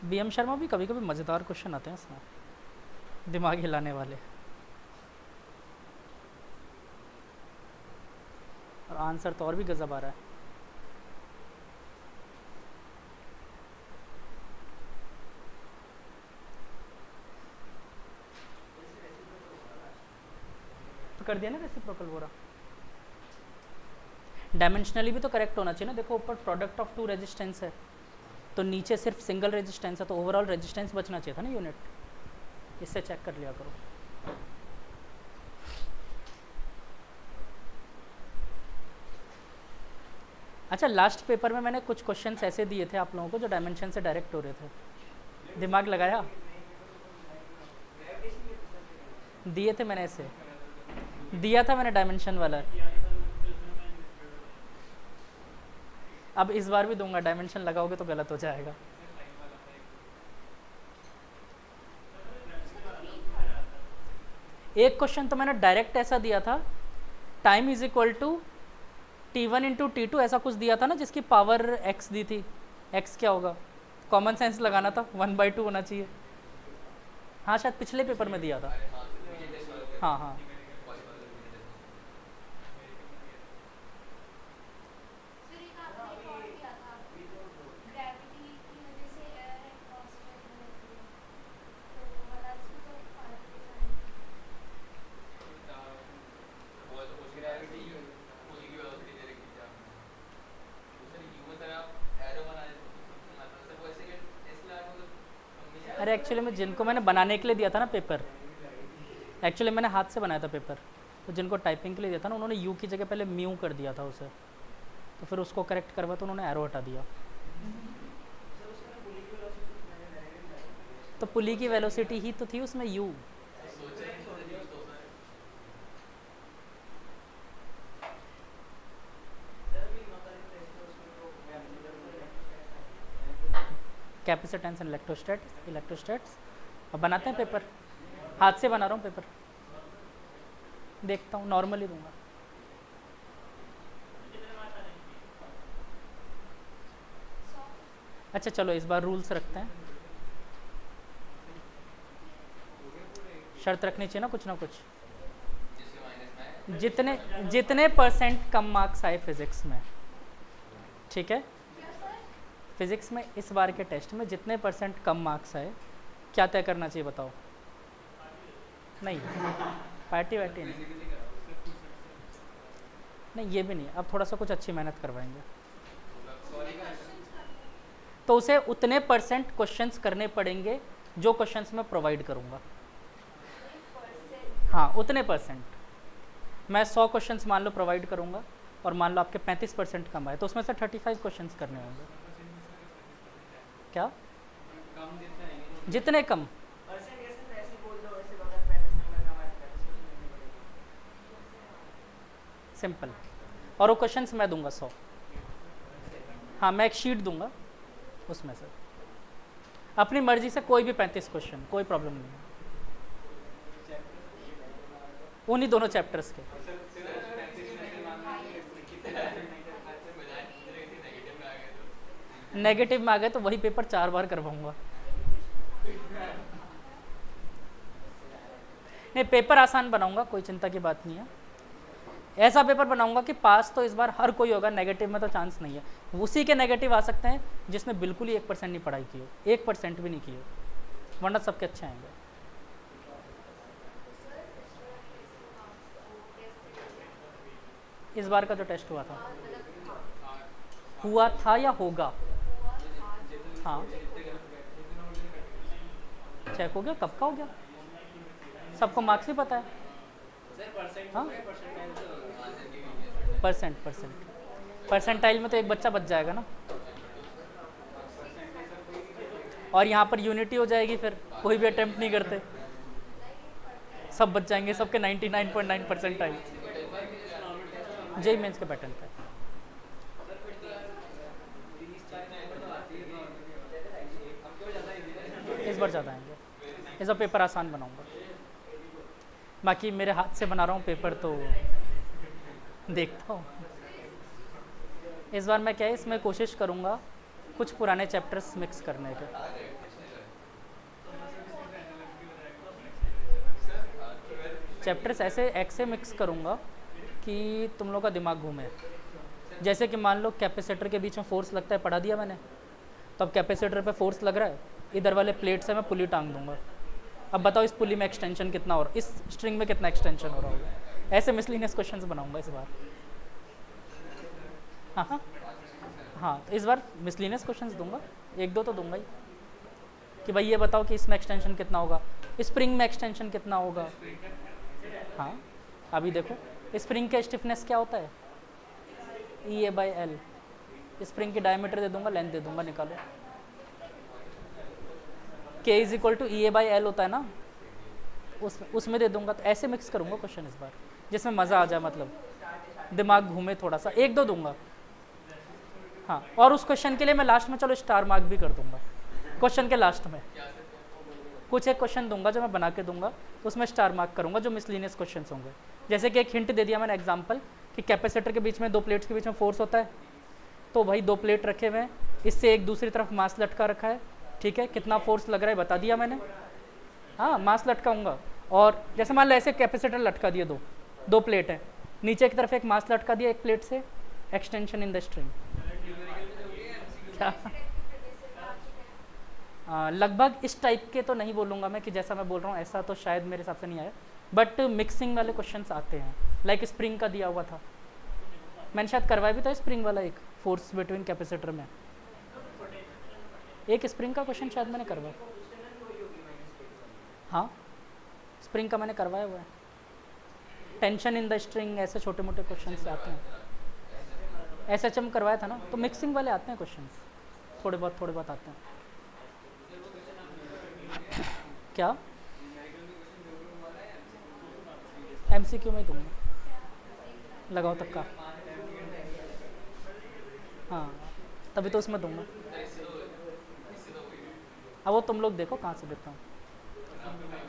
बीएम शर्मा भी कभी कभी मज़ेदार क्वेश्चन आते हैं इसमें, दिमाग हिलाने वाले, और आंसर तो और भी गजब आ रहा है। तो कर दिया ना रेसिप्रोकल बोरा। डायमेंशनली भी तो करेक्ट होना चाहिए ना। देखो ऊपर प्रोडक्ट ऑफ टू रेजिस्टेंस है, तो नीचे सिर्फ सिंगल रेजिस्टेंस है, तो ओवरऑल रेजिस्टेंस बचना चाहिए था ना यूनिट। इससे चेक कर लिया करो। अच्छा, लास्ट पेपर में मैंने कुछ क्वेश्चंस ऐसे दिए थे आप लोगों को जो डायमेंशन से डायरेक्ट हो रहे थे। दिमाग लगाया? दिए थे मैंने, ऐसे दिया था मैंने डायमेंशन वाला। अब इस बार भी दूंगा, डायमेंशन लगाओगे तो गलत हो जाएगा। एक क्वेश्चन तो मैंने डायरेक्ट ऐसा दिया था, time is equal to T1 into T2, ऐसा कुछ दिया था ना, जिसकी पावर x दी थी। x क्या होगा? कॉमन सेंस लगाना था, 1/2 होना चाहिए। हाँ शायद पिछले पेपर में दिया था। हाँ हाँ फिर एक आपने एक और दिया था, ग्रेविटी की वजह से एयर एटमॉस्फेयर में रहती है, तो वो वाला इसमें तो फालतू के साइन। अरे एक्चुअली में जिनको मैंने बनाने के लिए दिया था ना पेपर, एक्चुअली मैंने हाथ से बनाया था पेपर, तो जिनको टाइपिंग के लिए दिया था ना, उन्होंने यू की जगह पहले म्यू कर दिया था उसे, तो फिर उसको करेक्ट करवा तो उन्होंने एरो हटा दिया। तो पुली की वेलोसिटी ही तो थी उसमें यू। Capacitance and इलेक्ट्रोस्टैट्स। अब बनाते हैं पेपर, हाथ से बना रहा हूँ पेपर, देखता हूँ, नॉर्मली दूंगा। अच्छा चलो इस बार रूल्स रखते हैं, शर्त रखनी चाहिए ना कुछ ना कुछ। जितने जितने परसेंट कम मार्क्स आए फिजिक्स में, ठीक है, फिजिक्स में इस बार के टेस्ट में जितने परसेंट कम मार्क्स आए, क्या तय करना चाहिए बताओ? नहीं, पार्टी वार्टी नहीं, नहीं ये भी नहीं, अब थोड़ा सा कुछ अच्छी मेहनत करवाएंगे। तो उसे उतने परसेंट क्वेश्चंस करने पड़ेंगे जो क्वेश्चंस मैं प्रोवाइड करूंगा। हाँ उतने परसेंट। मैं 100 क्वेश्चंस मान लो प्रोवाइड करूंगा, और मान लो आपके 35% कम आए, तो उसमें से 35 क्वेश्चंस करने होंगे। क्या? जितने कम। सिंपल। और वो क्वेश्चंस मैं दूंगा 100। हाँ मैं एक शीट दूंगा, उसमें से अपनी मर्जी से कोई भी 35 क्वेश्चन, कोई प्रॉब्लम नहीं है, उन्हीं दोनों चैप्टर्स के। नेगेटिव में आ गए तो वही पेपर 4 बार करवाऊंगा। नहीं पेपर आसान बनाऊंगा, कोई चिंता की बात नहीं है। ऐसा पेपर बनाऊंगा कि पास तो इस बार हर कोई होगा, नेगेटिव में तो चांस नहीं है। उसी के नेगेटिव आ सकते हैं जिसने बिल्कुल ही 1% नहीं पढ़ाई की हो, 1% भी नहीं की हो, वरना सबके अच्छे आएंगे। इस बार का जो टेस्ट हुआ था या होगा? हाँ चेक हो गया, कब का हो गया, सबको मार्क्स भी पता है। हाँ परसेंटाइल में तो एक बच्चा बच जाएगा ना। और यहाँ पर यूनिटी हो जाएगी, फिर कोई भी अटेम्प्ट नहीं करते, सब बच जाएंगे, सबके 99.9% आई। जेई मेंस के पैटर्न पे इस बार ज़्यादा आएंगे, इस बार पेपर आसान बनाऊंगा। बाकी मेरे हाथ से बना रहा हूँ पेपर, तो देखता हूँ। इस बार मैं क्या है, इसमें कोशिश करूँगा कुछ पुराने चैप्टर्स मिक्स करने के। चैप्टर्स ऐसे मिक्स करूँगा कि तुम लोग का दिमाग घूमे। जैसे कि मान लो कैपेसिटर के बीच में फोर्स लगता है, पढ़ा दिया मैंने, तो अब कैपेसिटर पे फोर्स लग रहा है, इधर वाले प्लेट से मैं पुली टांग दूंगा। अब बताओ इस पुली में एक्सटेंशन कितना हो रहा है, इस स्ट्रिंग में कितना एक्सटेंशन हो रहा होगा। ऐसे मिसलिनियस क्वेश्चंस बनाऊंगा इस बार। हाँ, तो इस बार मिसलिनियस क्वेश्चंस दूंगा, एक दो तो दूंगा ही, कि भाई ये बताओ कि इसमें एक्सटेंशन कितना होगा, स्प्रिंग में एक्सटेंशन कितना होगा। हाँ, अभी देखो स्प्रिंग का स्टिफनेस क्या होता है, EA/L। स्प्रिंग की डायमीटर दे दूंगा, लेंथ दे दूंगा, निकालो। K = EA/L होता है ना, उसमें दे दूंगा। तो ऐसे मिक्स करूंगा क्वेश्चन इस बार, जिसमें मज़ा आ जाए, मतलब दिमाग घूमे थोड़ा सा। एक दो दूंगा, हाँ। और उस क्वेश्चन के लिए मैं लास्ट में चलो स्टार मार्क भी कर दूंगा। क्वेश्चन के लास्ट में कुछ एक क्वेश्चन दूंगा जो मैं बना के दूंगा, तो उसमें स्टार मार्क करूंगा जो मिसलिनियस क्वेश्चन होंगे। जैसे कि एक हिंट दे दिया मैंने एग्जाम्पल, कि कैपेसिटर के बीच में, दो प्लेट्स के बीच में फोर्स होता है, तो भाई दो प्लेट रखे हुए हैं, इससे एक दूसरी तरफ मास लटका रखा है, ठीक है, कितना फोर्स लग रहा है बता दिया मैंने। हाँ, मास लटकाऊंगा। और जैसे मान लो ऐसे कैपेसिटर लटका दिए, दो प्लेट है, नीचे की तरफ एक मास लटका दिया एक प्लेट से, एक्सटेंशन इन द स्ट्रिंग। लगभग इस टाइप के तो नहीं बोलूँगा मैं कि जैसा मैं बोल रहा हूँ ऐसा तो शायद मेरे हिसाब से नहीं आया, बट मिक्सिंग वाले क्वेश्चंस आते हैं। लाइक स्प्रिंग का दिया हुआ था, मैंने शायद करवाया भी था स्प्रिंग वाला, एक फोर्स बिटवीन कैपेसिटर में एक स्प्रिंग का क्वेश्चन शायद मैंने करवाया। हाँ, स्प्रिंग का मैंने करवाया हुआ है। टेंशन इन द स्ट्रिंग, ऐसे छोटे मोटे क्वेश्चन आते हैं। SHM करवाया था ना, तो मिक्सिंग वाले आते हैं क्वेश्चन, थोड़े बहुत आते हैं। क्या MCQ में ही दूंगा, लगाओ तक का। हाँ, तभी तो उसमें दूंगा। अब वो तुम लोग देखो कहाँ से देता हूँ,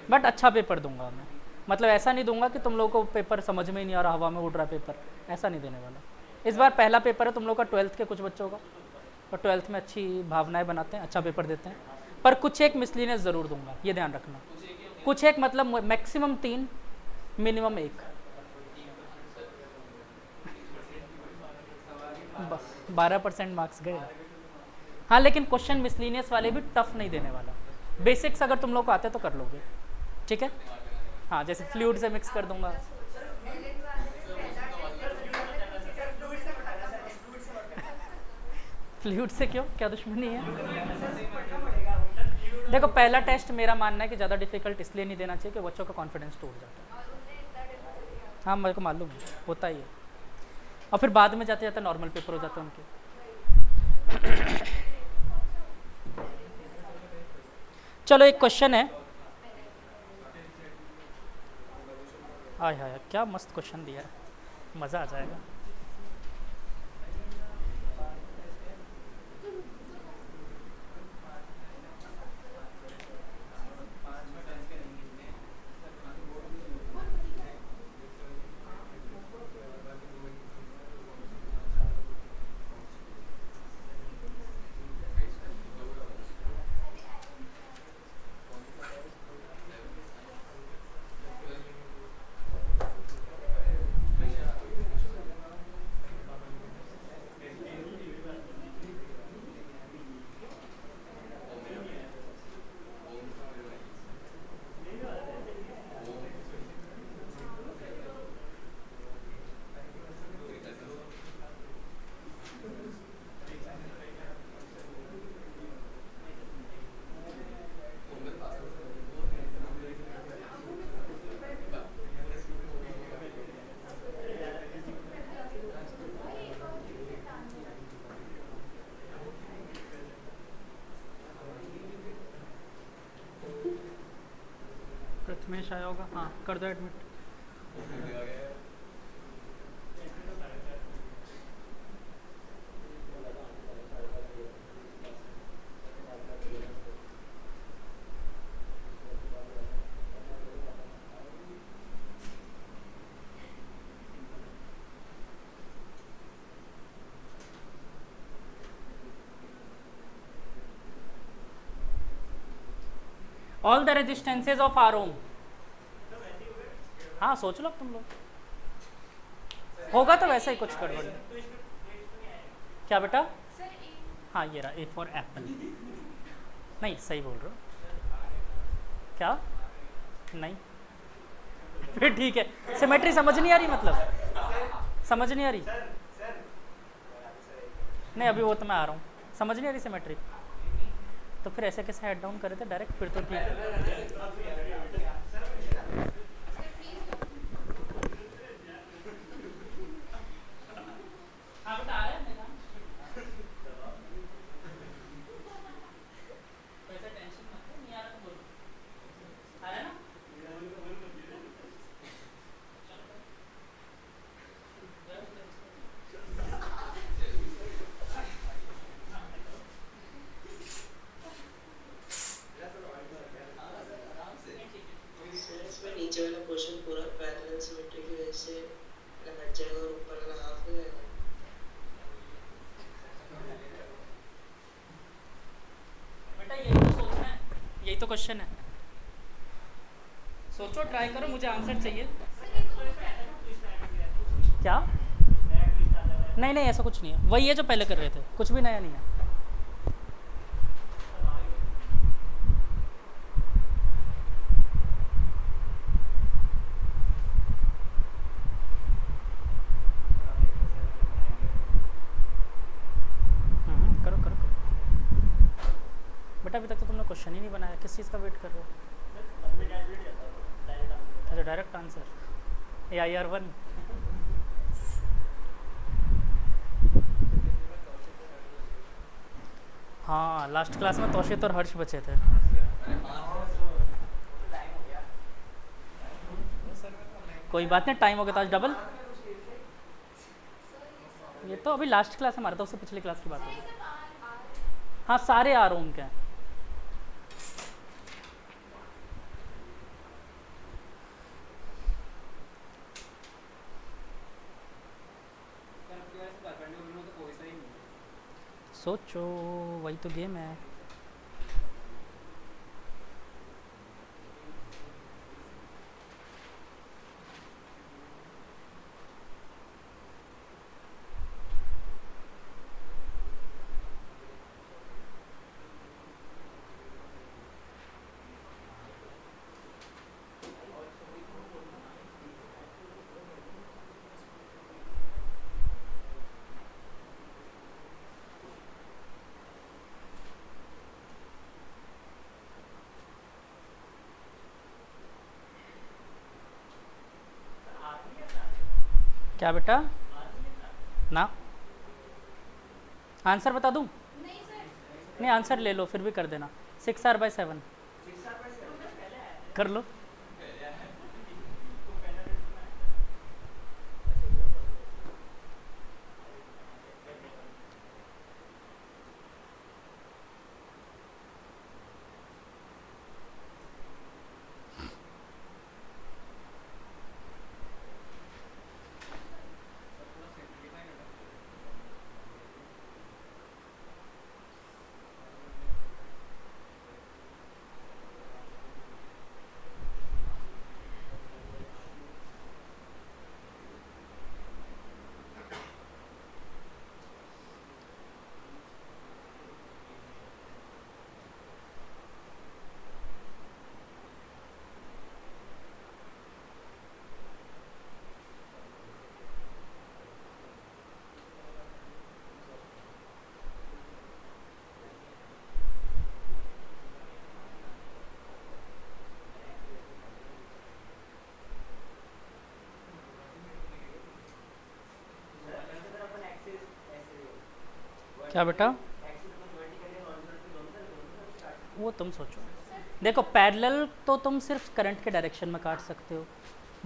बट अच्छा पेपर दूंगा मैं। मतलब ऐसा नहीं दूंगा कि तुम लोगों को पेपर समझ में ही नहीं आ रहा, हवा में उड़ रहा पेपर, ऐसा नहीं देने वाला। इस बार पहला पेपर है तुम लोग का 12th के कुछ बच्चों का, और 12th में अच्छी भावनाएं बनाते हैं, अच्छा पेपर देते हैं। पर कुछ एक मिसलिनियस ज़रूर दूंगा, ये ध्यान रखना। कुछ एक मतलब मैक्सिमम 3, मिनिमम 1, बस 12% मार्क्स गए। हाँ, लेकिन क्वेश्चन मिसलिनियस वाले भी टफ नहीं देने वाला। बेसिक्स अगर तुम लोग को आते तो कर लोगे, ठीक है। हाँ, जैसे फ्लूइड से मिक्स कर दूंगा। फ्लूइड से क्यों, क्या दुश्मनी है? देखो, पहला टेस्ट मेरा मानना है कि ज़्यादा डिफिकल्ट इसलिए नहीं देना चाहिए कि बच्चों का कॉन्फिडेंस टूट जाता है। हाँ, मेरे को मालूम है, होता ही है। और फिर बाद में जाते जाते नॉर्मल पेपर हो जाते हैं उनके। चलो, एक क्वेश्चन है। आय हाय, क्या मस्त क्वेश्चन दिया है, मज़ा आ जाएगा। कुछ आया होगा, हाँ कर दो admit. All the resistances of R ohm. हाँ सोच लो तुम लोग, होगा तो वैसे ही कुछ गड़बड़। क्या बेटा? सर एक हाँ ये रहा, ए फॉर एप्पल। नहीं सही बोल रहे हो क्या? नहीं फिर ठीक है। सिमेट्री समझ नहीं आ रही, मतलब समझ नहीं आ रही। नहीं अभी वो तो मैं आ रहा हूँ, समझ नहीं आ रही सिमेट्री। तो फिर ऐसे कैसे हेड डाउन करे थे डायरेक्ट, फिर तो ठीक है। सर प्लीज हाँ बेटा आ रहा है मेरा। वैसे टेंशन मत लो, नहीं आ रहा तो बोलो, आ रहा है ना? सर इसमें नीचे वाला पोर्शन पूरा पैरेलल सिमेट्री की वजह से हट जाएगा और ऊपर वाला हाफ हो जाएगा। बेटा यही तो सोचना है, यही तो क्वेश्चन है। सोचो, ट्राई करो, मुझे आंसर चाहिए। क्या? नहीं नहीं ऐसा कुछ नहीं है, वही है जो पहले कर रहे थे, कुछ भी नया नहीं है। करो करो करो बेटा, अभी तक तो तुमने क्वेश्चन ही नहीं बनाया, किस चीज़ का वेट कर रहे हो? अच्छा डायरेक्ट आंसर, AIR1। हाँ लास्ट क्लास में तौशीत और हर्ष बचे थे। कोई बात नहीं, टाइम हो गया था आज डबल। ये तो अभी लास्ट क्लास हमारा था, उससे पिछली क्लास की बात होगी। सब आर हाँ सारे आ रहे उनके। सोचो, वही तो गेम है। क्या बेटा? ना आंसर बता दूं? नहीं सर नहीं आंसर ले लो, फिर भी कर देना। 6R/7 कर लो। क्या बेटा? वो तुम सोचो। सर देखो पैरेलल तो तुम सिर्फ करंट के डायरेक्शन में काट सकते हो,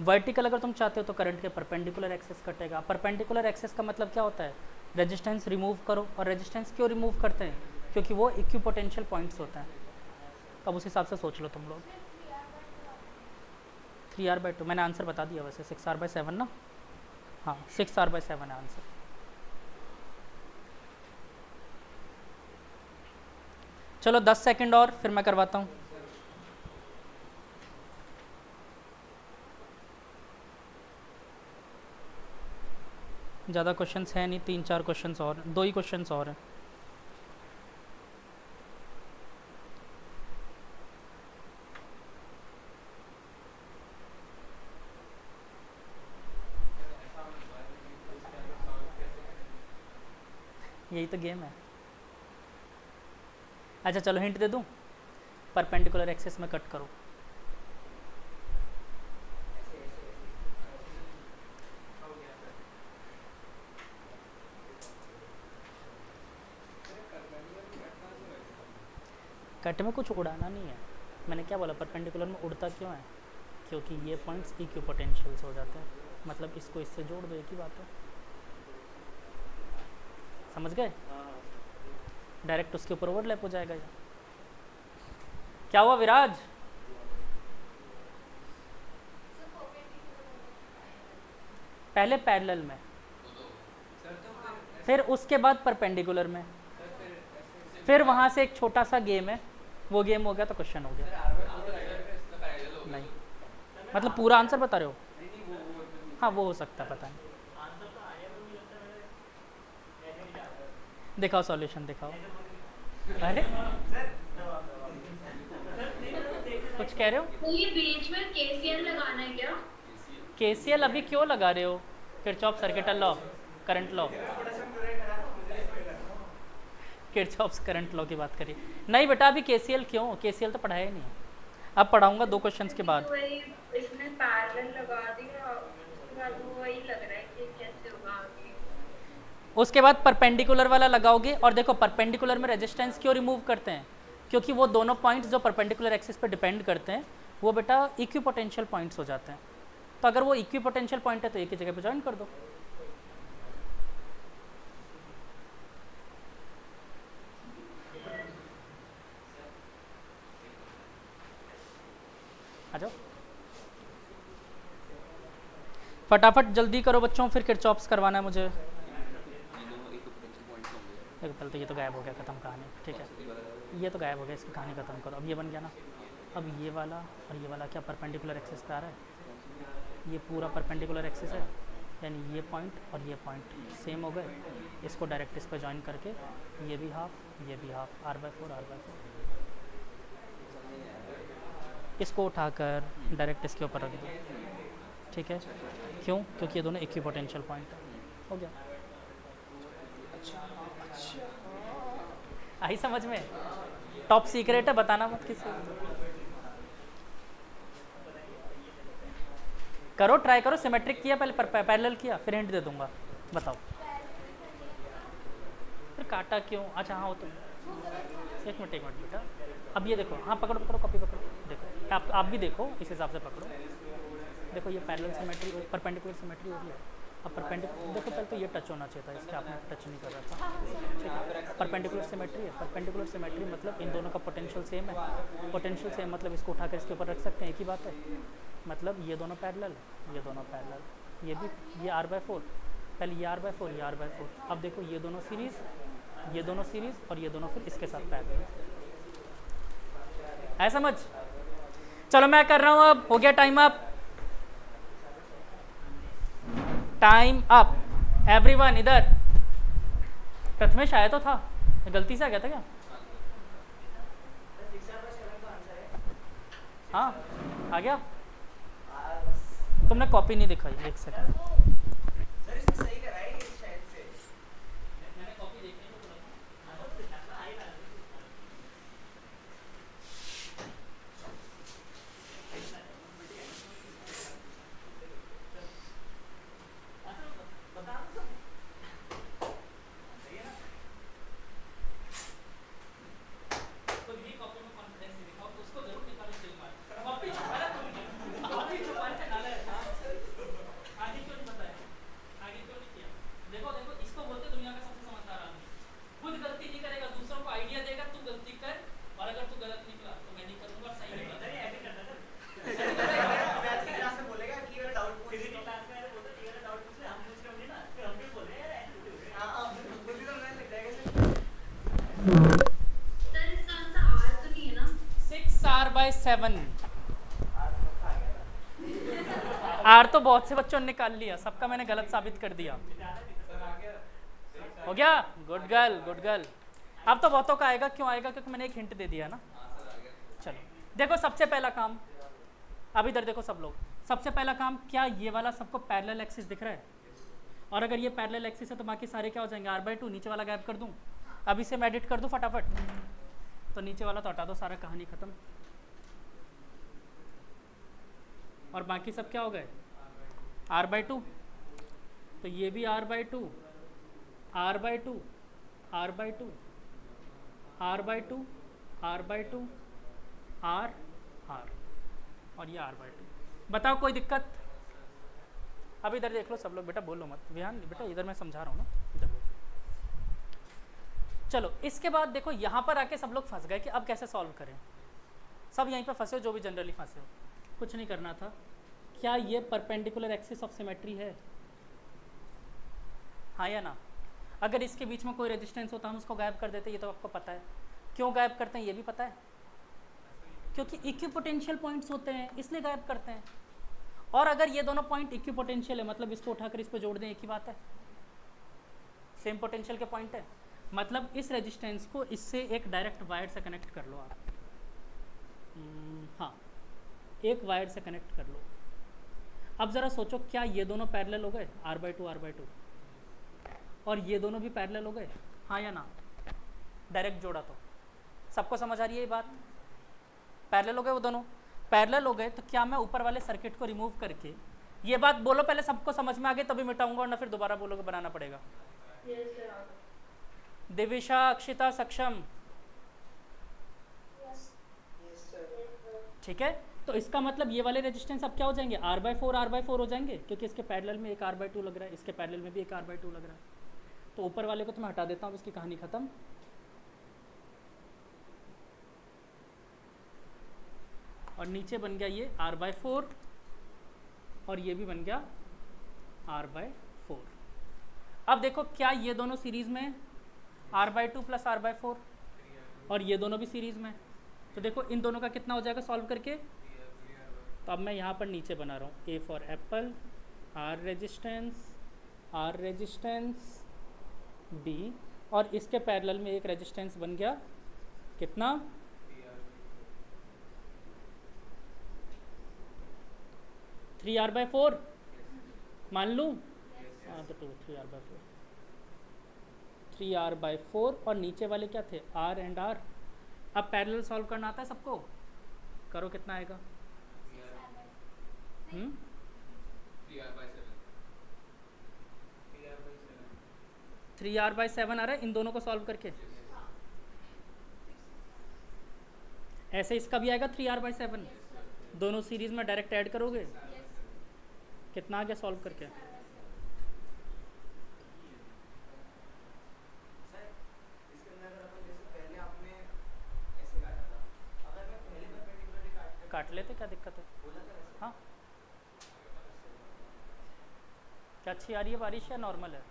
वर्टिकल अगर तुम चाहते हो तो करंट के परपेंडिकुलर एक्सेस कटेगा। परपेंडिकुलर एक्सेस का मतलब क्या होता है, रेजिस्टेंस रिमूव करो। और रेजिस्टेंस क्यों रिमूव करते हैं, क्योंकि वो इक्विपोटेंशियल पॉइंट्स होते हैं। अब उस हिसाब से सोच लो तुम लोग। 3r/2 मैंने आंसर बता दिया वैसे, 6r/7 ना, हाँ 6r/7 है आंसर। चलो 10 सेकंड और फिर मैं करवाता हूँ। ज़्यादा क्वेश्चंस है नहीं, 3-4 क्वेश्चंस और, 2 ही क्वेश्चंस और हैं। यही तो गेम है। अच्छा चलो हिंट दे दूँ, परपेंडिकुलर एक्सेस में कट करो। कट में कुछ उड़ाना नहीं है, मैंने क्या बोला, परपेंडिकुलर में उड़ता क्यों है, क्योंकि ये पॉइंट्स इक्विपोटेंशियल्स हो जाते हैं। मतलब इसको इससे जोड़ दो, एक ही बात है, समझ गए, डायरेक्ट उसके ऊपर ओवरलैप हो जाएगा। ये क्या हुआ विराज, पहले पैरेलल में, फिर उसके बाद परपेंडिकुलर में, फिर वहाँ से एक छोटा सा गेम है, वो गेम हो गया तो क्वेश्चन हो गया। नहीं मतलब पूरा आंसर बता रहे हो, हाँ वो हो सकता है, पता नहीं। दिखाओ सॉल्यूशन दिखाओ। अरे कुछ कह रहे हो, तो ये बीच में केसीएल लगाना है क्या? केसीएल अभी क्यों लगा रहे हो, Kirchhoff circuital law, current law, Kirchhoff current law की बात करिए। नहीं बेटा अभी केसीएल क्यों, केसीएल तो पढ़ाया ही नहीं है, अब पढ़ाऊंगा 2 क्वेश्चंस के बाद। तो वही इसमें पैरेलल लगा दिया, उसके बाद वो वही लग रहा है कि कैसे होगा आगे। उसके बाद परपेंडिकुलर वाला लगाओगे, और देखो परपेंडिकुलर में रेजिस्टेंस क्यों रिमूव करते हैं, क्योंकि वो दोनों पॉइंट्स जो परपेंडिकुलर एक्सिस पे डिपेंड करते हैं वो बेटा इक्विपोटेंशियल पॉइंट्स हो जाते हैं। तो अगर वो इक्विपोटेंशियल पॉइंट है तो एक ही जगह पे ज्वाइन कर दो। आ जाओ फटाफट जल्दी करो बच्चों, फिर किरचॉप्स करवाना है मुझे। पहले तो ये तो गायब हो गया, ख़त्म कहानी, ठीक है ये तो गायब हो गया, इसकी कहानी ख़त्म करो। अब ये बन गया ना, अब ये वाला और ये वाला क्या परपेंडिकुलर एक्सिस पे आ रहा है, ये पूरा परपेंडिकुलर एक्सिस है, यानी ये पॉइंट और ये पॉइंट सेम हो गए, इसको डायरेक्ट इस पर ज्वाइन करके ये भी हाफ ये भी हाफ, r/4 r/4, इसको उठाकर डायरेक्ट इसके ऊपर रख दो, ठीक है, क्यों, क्योंकि ये दोनों इक्विपोटेंशियल पॉइंट है, हो गया। आई समझ में, टॉप सीक्रेट है, बताना मत किसी को। करो ट्राई करो, सिमेट्रिक किया पहले, पैरेलल किया, फिर हिंट दे दूंगा, बताओ। फिर काटा क्यों, अच्छा हाँ वो तो, एक मिनट बेटा, अब ये देखो, हाँ पकड़ो पकड़ो कॉपी पकड़ो, देखो आप भी देखो, इस हिसाब से पकड़ो, देखो ये पैरेलल सिमेट्री, परपेंडिकुलर सिमेट्री हो रही है। अब परपेंडिकुलर देखो, पहले तो ये टच होना चाहिए था, इसके आपने टच नहीं कर रहा था, ठीक है, परपेंडिकुलर सिमेट्री है। परपेंडिकुलर सिमेट्री मतलब इन दोनों का पोटेंशियल सेम है, पोटेंशियल सेम मतलब इसको उठाकर इसके ऊपर रख सकते हैं, एक ही बात है, मतलब ये दोनों पैरेलल, ये दोनों पैरेलल, ये भी, ये r/4, पहले ये r/4 ये r/4, अब देखो ये दोनों सीरीज़, ये दोनों सीरीज़ और ये दोनों फिर इसके साथ पैरेलल, है समझ। चलो मैं कर रहा हूँ, अब हो गया time up, time up everyone. इधर प्रथमेश आया तो था, गलती से आ गया था क्या, हाँ आ गया, तुमने कॉपी नहीं दिखाई, एक सेकंड, 7। आर तो बहुत से बच्चों ने निकाल लिया, सबका मैंने गलत साबित कर दिया। हो गया, गुड गर्ल गुड गर्ल। अब तो बहुतों का आएगा, क्यों आएगा? क्योंकि मैंने एक हिंट दे दिया ना। चलो देखो, सबसे पहला काम, अब इधर देखो सब लोग, सबसे पहला काम, क्या ये वाला सबको पैरेलल एक्सिस दिख रहा है? और अगर ये पैरेलल एक्सिस है तो बाकी सारे क्या हो जाएंगे? r/2। नीचे वाला गायब कर दूं, अब इसे मैं एडिट कर दूं फटाफट, तो नीचे वाला तो हटा दो, सारा कहानी खत्म। और बाकी सब क्या हो गए? r/2। तो ये भी r/2, r/2, r/2, r/2, r/2, r, r, और ये r/2। बताओ कोई दिक्कत? अब इधर देख लो सब लोग, बेटा बोलो मत, ध्यान बेटा, इधर मैं समझा रहा हूँ ना, इधर बोलो। चलो इसके बाद देखो, यहाँ पर आके सब लोग फंस गए कि अब कैसे सॉल्व करें। सब यहीं पर फंसे हो, जो भी जनरली फंसे हो। कुछ नहीं करना था। क्या ये परपेंडिकुलर एक्सिस ऑफ सिमेट्री है? हाँ या ना? अगर इसके बीच में कोई रेजिस्टेंस होता हम उसको गायब कर देते, ये तो आपको पता है। क्यों गायब करते हैं ये भी पता है? क्योंकि इक्विपोटेंशियल पॉइंट्स होते हैं, इसलिए गायब करते हैं। और अगर ये दोनों पॉइंट इक्विपोटेंशियल है, मतलब इसको उठाकर इस पर जोड़ दें, एक ही बात है, सेम पोटेंशियल के पॉइंट है। मतलब इस रेजिस्टेंस को इससे एक डायरेक्ट वायर से कनेक्ट कर लो आप। हाँ, एक वायर से कनेक्ट कर लो। अब ज़रा सोचो, क्या ये दोनों पैरेलल हो गए? r/2 r/2, और ये दोनों भी पैरेलल हो गए? हाँ या ना? डायरेक्ट जोड़ा तो सबको समझ आ रही है ये बात? पैरेलल हो गए वो दोनों। पैरेलल हो गए तो क्या मैं ऊपर वाले सर्किट को रिमूव करके, ये बात बोलो पहले, सबको समझ में आ गई तभी मिटाऊंगा, और ना फिर दोबारा बोलोगे बनाना पड़ेगा। Yes sir. दिविशा, अक्षिता, सक्षम, ठीक है। तो इसका मतलब ये वाले रेजिस्टेंस अब क्या हो जाएंगे? r/4 हो जाएंगे, क्योंकि इसके पैरेलल में एक r/2 लग रहा है, इसके पैरेलल में भी एक r/2 लग रहा है। तो ऊपर वाले को तो मैं हटा देता हूँ, इसकी कहानी खत्म। और नीचे बन गया ये r/4, और ये भी बन गया r/4। अब देखो, क्या ये दोनों सीरीज में r/2 प्लस r/4, और ये दोनों भी सीरीज में। तो देखो इन दोनों का कितना हो जाएगा सॉल्व करके? तो अब मैं यहाँ पर नीचे बना रहा हूँ, A for Apple, R resistance B, और इसके पैरेलल में एक रेजिस्टेंस बन गया कितना? 3r/4 मान लूँ? हाँ तो 3r/4, और नीचे वाले क्या थे? R and R। अब पैरेलल सॉल्व करना आता है सबको? करो, कितना आएगा? 3r/7 आ रहा है इन दोनों को सॉल्व करके। ऐसे इसका भी आएगा 3r/7, दोनों सीरीज में डायरेक्ट ऐड करोगे। कितना आ गया सॉल्व करके? काट लेते, क्या दिक्कत है? हाँ, क्या अच्छी आ रही है बारिश या नॉर्मल है?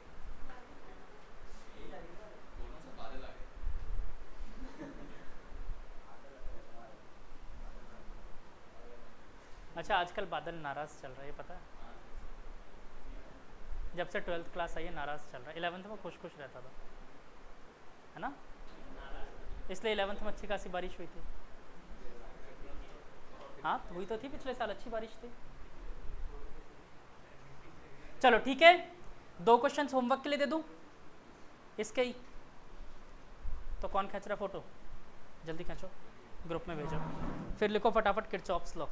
अच्छा, आजकल बादल नाराज़ चल रहा है, पता है? जब से 12th क्लास आई है नाराज़ चल रहा है। 11th में खुश खुश रहता था, है ना? इसलिए 11th में अच्छी खासी बारिश हुई थी। हाँ, हुई तो थी पिछले साल, अच्छी बारिश थी। चलो ठीक है, 2 क्वेश्चंस होमवर्क के लिए दे दूं इसके ही। तो कौन खींच रहा फोटो? जल्दी खींचो, ग्रुप में भेजो, फिर लिखो फटाफट किरचॉफ्स लॉ।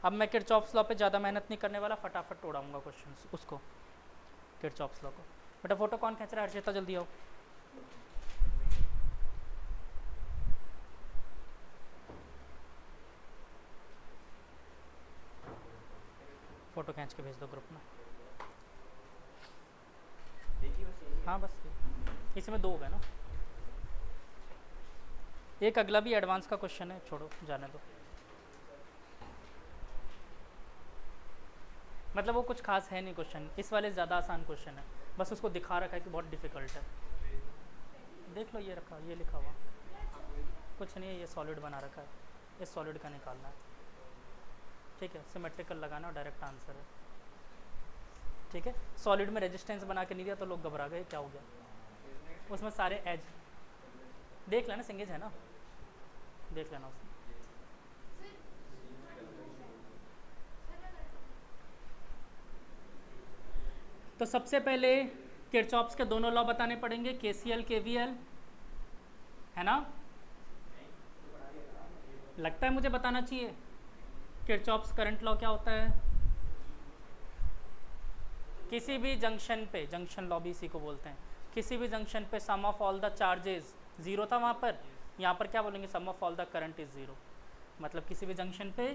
अब मैं किरचॉफ्स लॉ पे ज़्यादा मेहनत नहीं करने वाला, फटाफट उड़ाऊंगा क्वेश्चंस उसको, किरचॉफ्स लॉ को। बेटा फोटो कौन खींच रहा है? हर्षिता जल्दी आओ। फोटो खींच के भेज दो ग्रुप में। हाँ बस इसमें 2 हो गए ना। एक अगला भी एडवांस का क्वेश्चन है, छोड़ो जाने दो। मतलब वो कुछ खास है नहीं क्वेश्चन, इस वाले ज़्यादा आसान क्वेश्चन है, बस उसको दिखा रखा है कि बहुत डिफिकल्ट है। देख लो ये रखा, ये लिखा हुआ कुछ नहीं है, ये सॉलिड बना रखा है, इस सॉलिड का निकालना है। ठीक है, सिमेट्रिकल लगाना और डायरेक्ट आंसर है। ठीक है, सॉलिड में रेजिस्टेंस बना के नहीं दिया तो लोग घबरा गए क्या हो गया। उसमें सारे एज देख लेना, सिंगेज है ना, देख लेना उसमें। तो सबसे पहले किरचॉफ्स के दोनों लॉ बताने पड़ेंगे, केसीएल केवीएल, है ना। लगता है मुझे बताना चाहिए। किरचॉफ्स करंट लॉ क्या होता है? किसी भी जंक्शन पे, जंक्शन लॉ भी इसी को बोलते हैं, किसी भी जंक्शन पे sum of all the charges zero था वहाँ पर, यहाँ पर क्या बोलेंगे, sum of all the current is zero. मतलब किसी भी जंक्शन पे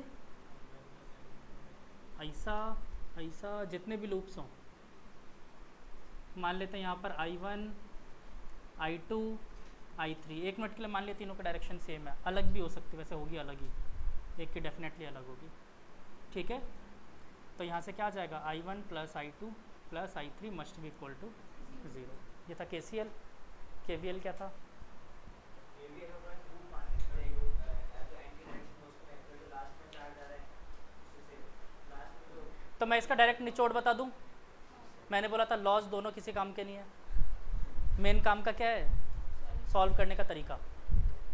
ऐसा ऐसा जितने भी लूप्स हों, मान लेते हैं यहाँ पर I1 I2 I3, 1 मिनट के लिए मान लिया तीनों का डायरेक्शन सेम है, अलग भी हो सकती है, वैसे होगी अलग ही, एक की डेफिनेटली अलग होगी। ठीक है, तो यहाँ से क्या आ जाएगा, I1 + I2 + I3 must be equal to 0। ये था KCL। KVL क्या था? तो मैं इसका डायरेक्ट निचोड़ बता दूं। मैंने बोला था लॉज दोनों किसी काम के नहीं है, मेन काम का क्या है, सॉल्व करने का तरीका।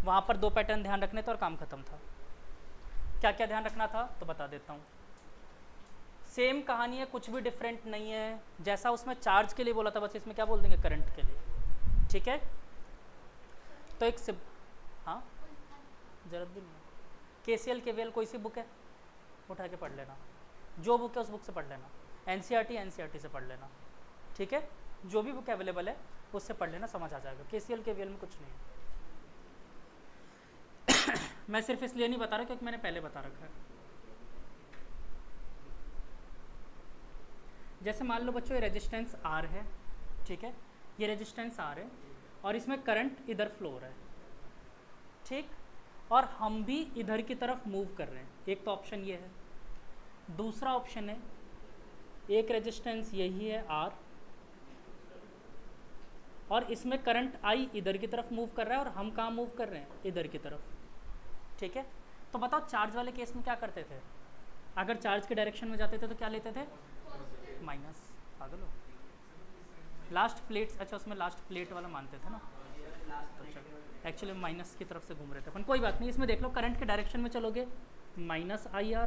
वहाँ पर 2 पैटर्न ध्यान रखने थे और काम खत्म था। क्या क्या ध्यान रखना था तो बता देता हूँ। सेम कहानी है, कुछ भी डिफरेंट नहीं है, जैसा उसमें चार्ज के लिए बोला था बस इसमें क्या बोल देंगे, करंट के लिए। ठीक है, तो एक हाँ जरूरत भी नहीं है। KCL KVL कोई सी बुक है उठा के पढ़ लेना, जो बुक है उस बुक से पढ़ लेना, NCERT से पढ़ लेना। ठीक है, जो भी बुक अवेलेबल है उससे पढ़ लेना, समझ आ जाएगा। KCL KVL में कुछ नहीं है। मैं सिर्फ इसलिए नहीं बता रहा क्योंकि मैंने पहले बता रखा है। जैसे मान लो बच्चों ये रेजिस्टेंस R है, ठीक है, ये रेजिस्टेंस R है और इसमें करंट इधर फ्लो हो रहा है, ठीक, और हम भी इधर की तरफ मूव कर रहे हैं। एक तो ऑप्शन ये है, दूसरा ऑप्शन है एक रेजिस्टेंस यही है R और इसमें करंट I इधर की तरफ मूव कर रहा है और हम कहाँ मूव कर रहे हैं, इधर की तरफ। ठीक है, तो बताओ चार्ज वाले केस में क्या करते थे, अगर चार्ज के डायरेक्शन में जाते थे तो क्या लेते थे, माइनस। पागल हो, लास्ट प्लेट्स, अच्छा उसमें लास्ट प्लेट वाला मानते थे ना, तो चलो एक्चुअली माइनस की तरफ से घूम रहे थे अपन, कोई बात नहीं। इसमें देख लो करंट के डायरेक्शन में चलोगे -IR,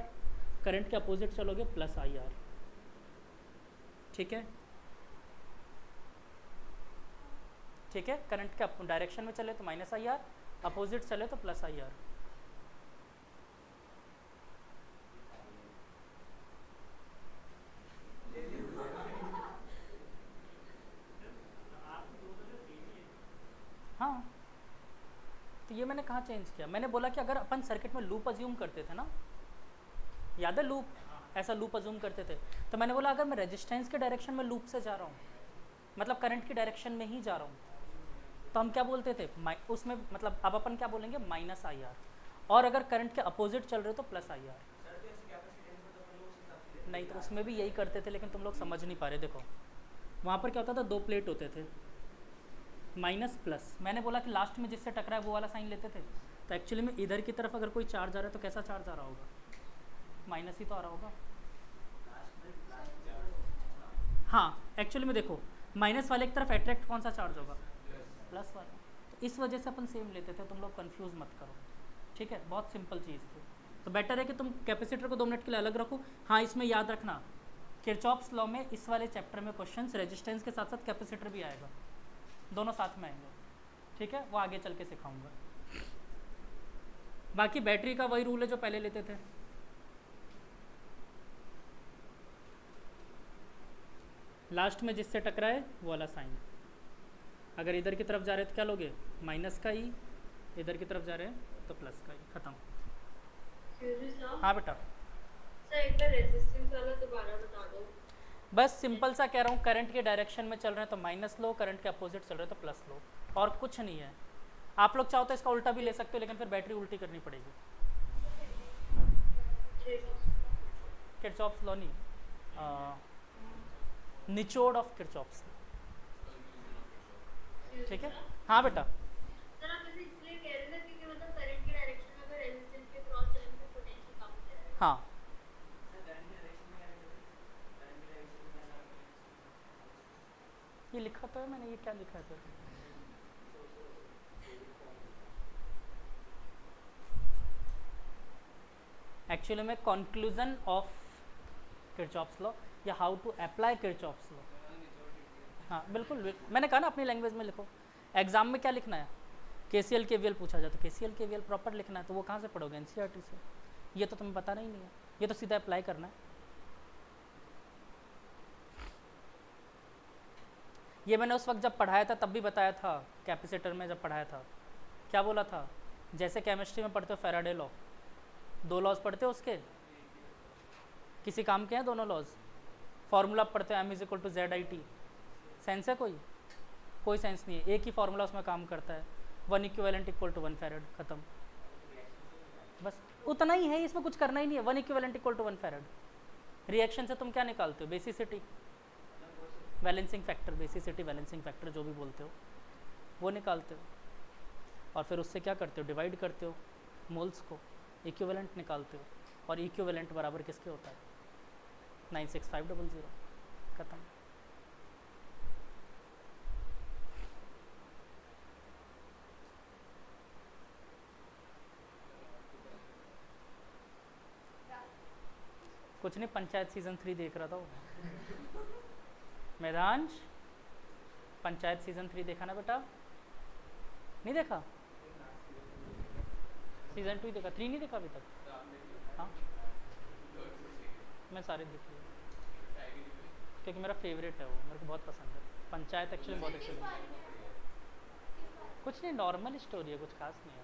करंट के अपोजिट चलोगे +IR। ठीक है, ठीक है, करंट के डायरेक्शन में चले तो -IR, अपोजिट चले तो +IR। हाँ, तो ये मैंने कहाँ चेंज किया, मैंने बोला कि अगर अपन सर्किट में लूप अज्यूम करते थे ना, याद है लूप, ऐसा लूप अज्यूम करते थे, तो मैंने बोला अगर मैं रेजिस्टेंस के डायरेक्शन में लूप से जा रहा हूँ, मतलब करंट की डायरेक्शन में ही जा रहा हूँ, तो हम क्या बोलते थे उसमें, मतलब अब अपन क्या बोलेंगे -IR, और अगर करंट के अपोजिट चल रहे हो तो +IR। नहीं तो उसमें भी यही करते थे, लेकिन तुम लोग समझ नहीं पा रहे। देखो वहाँ पर क्या होता था, 2 प्लेट होते थे, माइनस प्लस, मैंने बोला कि लास्ट में जिससे टकरा है वो वाला साइन लेते थे, तो एक्चुअली में इधर की तरफ अगर कोई चार्ज आ रहा है तो कैसा चार्ज आ रहा होगा, माइनस ही तो आ रहा होगा। हाँ, एक्चुअली में देखो माइनस वाले की तरफ अट्रैक्ट कौन सा चार्ज होगा, प्लस वाला, तो इस वजह से अपन सेम लेते थे, तुम लोग कंफ्यूज मत करो। ठीक है, बहुत सिंपल चीज़ थी, तो बेटर है कि तुम कैपेसिटर को 2 मिनट के लिए अलग रखो। हाँ, इसमें याद रखना किरचॉफ्स लॉ में इस वाले चैप्टर में क्वेश्चंस रेजिस्टेंस के साथ साथ कैपेसिटर भी आएगा, दोनों साथ में आएंगे। ठीक है, वो आगे चल के सिखाऊंगा। बाकी बैटरी का वही रूल है जो पहले लेते थे, लास्ट में जिससे टकराए वो वाला साइन। अगर इधर की तरफ जा रहे तो क्या लोगे, माइनस का ई, इधर की तरफ जा रहे हैं तो प्लस का ई, खत्म। हाँ बेटा, सर एक बार रेजिस्टेंस वाला दोबारा बता दो। बस सिंपल सा कह रहा हूँ, करंट के डायरेक्शन में चल रहे हैं तो माइनस लो, करंट के अपोजिट चल रहे हैं तो प्लस लो, और कुछ नहीं है। आप लोग चाहो तो इसका उल्टा भी ले सकते हो, लेकिन फिर बैटरी उल्टी करनी पड़ेगी। किरचॉफ्स लॉ नहीं, निचोड़ ऑफ किरचॉफ्स। ठीक है, हाँ बेटा। सर आप इसे इसलिए कह रहे थे क्योंकि मतलब हाँ ये लिखा तो है मैंने, ये क्या लिखा है फिर? एक्चुअली में कंक्लूजन ऑफ किरचॉफ्स लॉ या how to apply Kirchhoff's law. हाँ बिल्कुल, मैंने कहा ना अपनी लैंग्वेज में लिखो। एग्जाम में क्या लिखना है? KCL KVL पूछा जाए तो KCL KVL प्रॉपर लिखना है, तो वो कहाँ से पढ़ोगे? NCERT से। ये तो तुम्हें पता नहीं है, ये तो सीधा अप्लाई करना है। ये मैंने उस वक्त जब पढ़ाया था तब भी बताया था, कैपेसिटर में जब पढ़ाया था क्या बोला था, जैसे केमिस्ट्री में पढ़ते हो फेराडे लॉ, 2 लॉज पढ़ते हो उसके, किसी काम के हैं दोनों लॉज? फॉर्मूला पढ़ते हो M=ZIT, सेंस है कोई सेंस नहीं है, एक ही फॉर्मूला उसमें काम करता है, 1 इक्विवेलेंट इक्वल टू 1 फैरड, खत्म। बस उतना ही है, इसमें कुछ करना ही नहीं है। 1 equivalent equal to 1 farad. Reaction से तुम क्या निकालते हो? Basicity, balancing factor, basicity balancing factor जो भी बोलते हो वो निकालते हो, और फिर उससे क्या करते हो? डिवाइड करते हो मोल्स को, इक्विवेलेंट निकालते हो, और इक्विवेलेंट बराबर किसके होता है? 96500, खत्म। कुछ नहीं, पंचायत सीजन 3 देख रहा था वो। मैदांश, पंचायत सीजन 3 देखा ना बेटा? नहीं देखा? सीजन 2 ही देखा, 3 नहीं देखा अभी तक? हाँ मैं सारे देख लिए, क्योंकि मेरा फेवरेट है वो, मेरे को बहुत पसंद है पंचायत। एक्चुअली बहुत अच्छी लगी। कुछ नहीं, नॉर्मल स्टोरी है, कुछ खास नहीं है।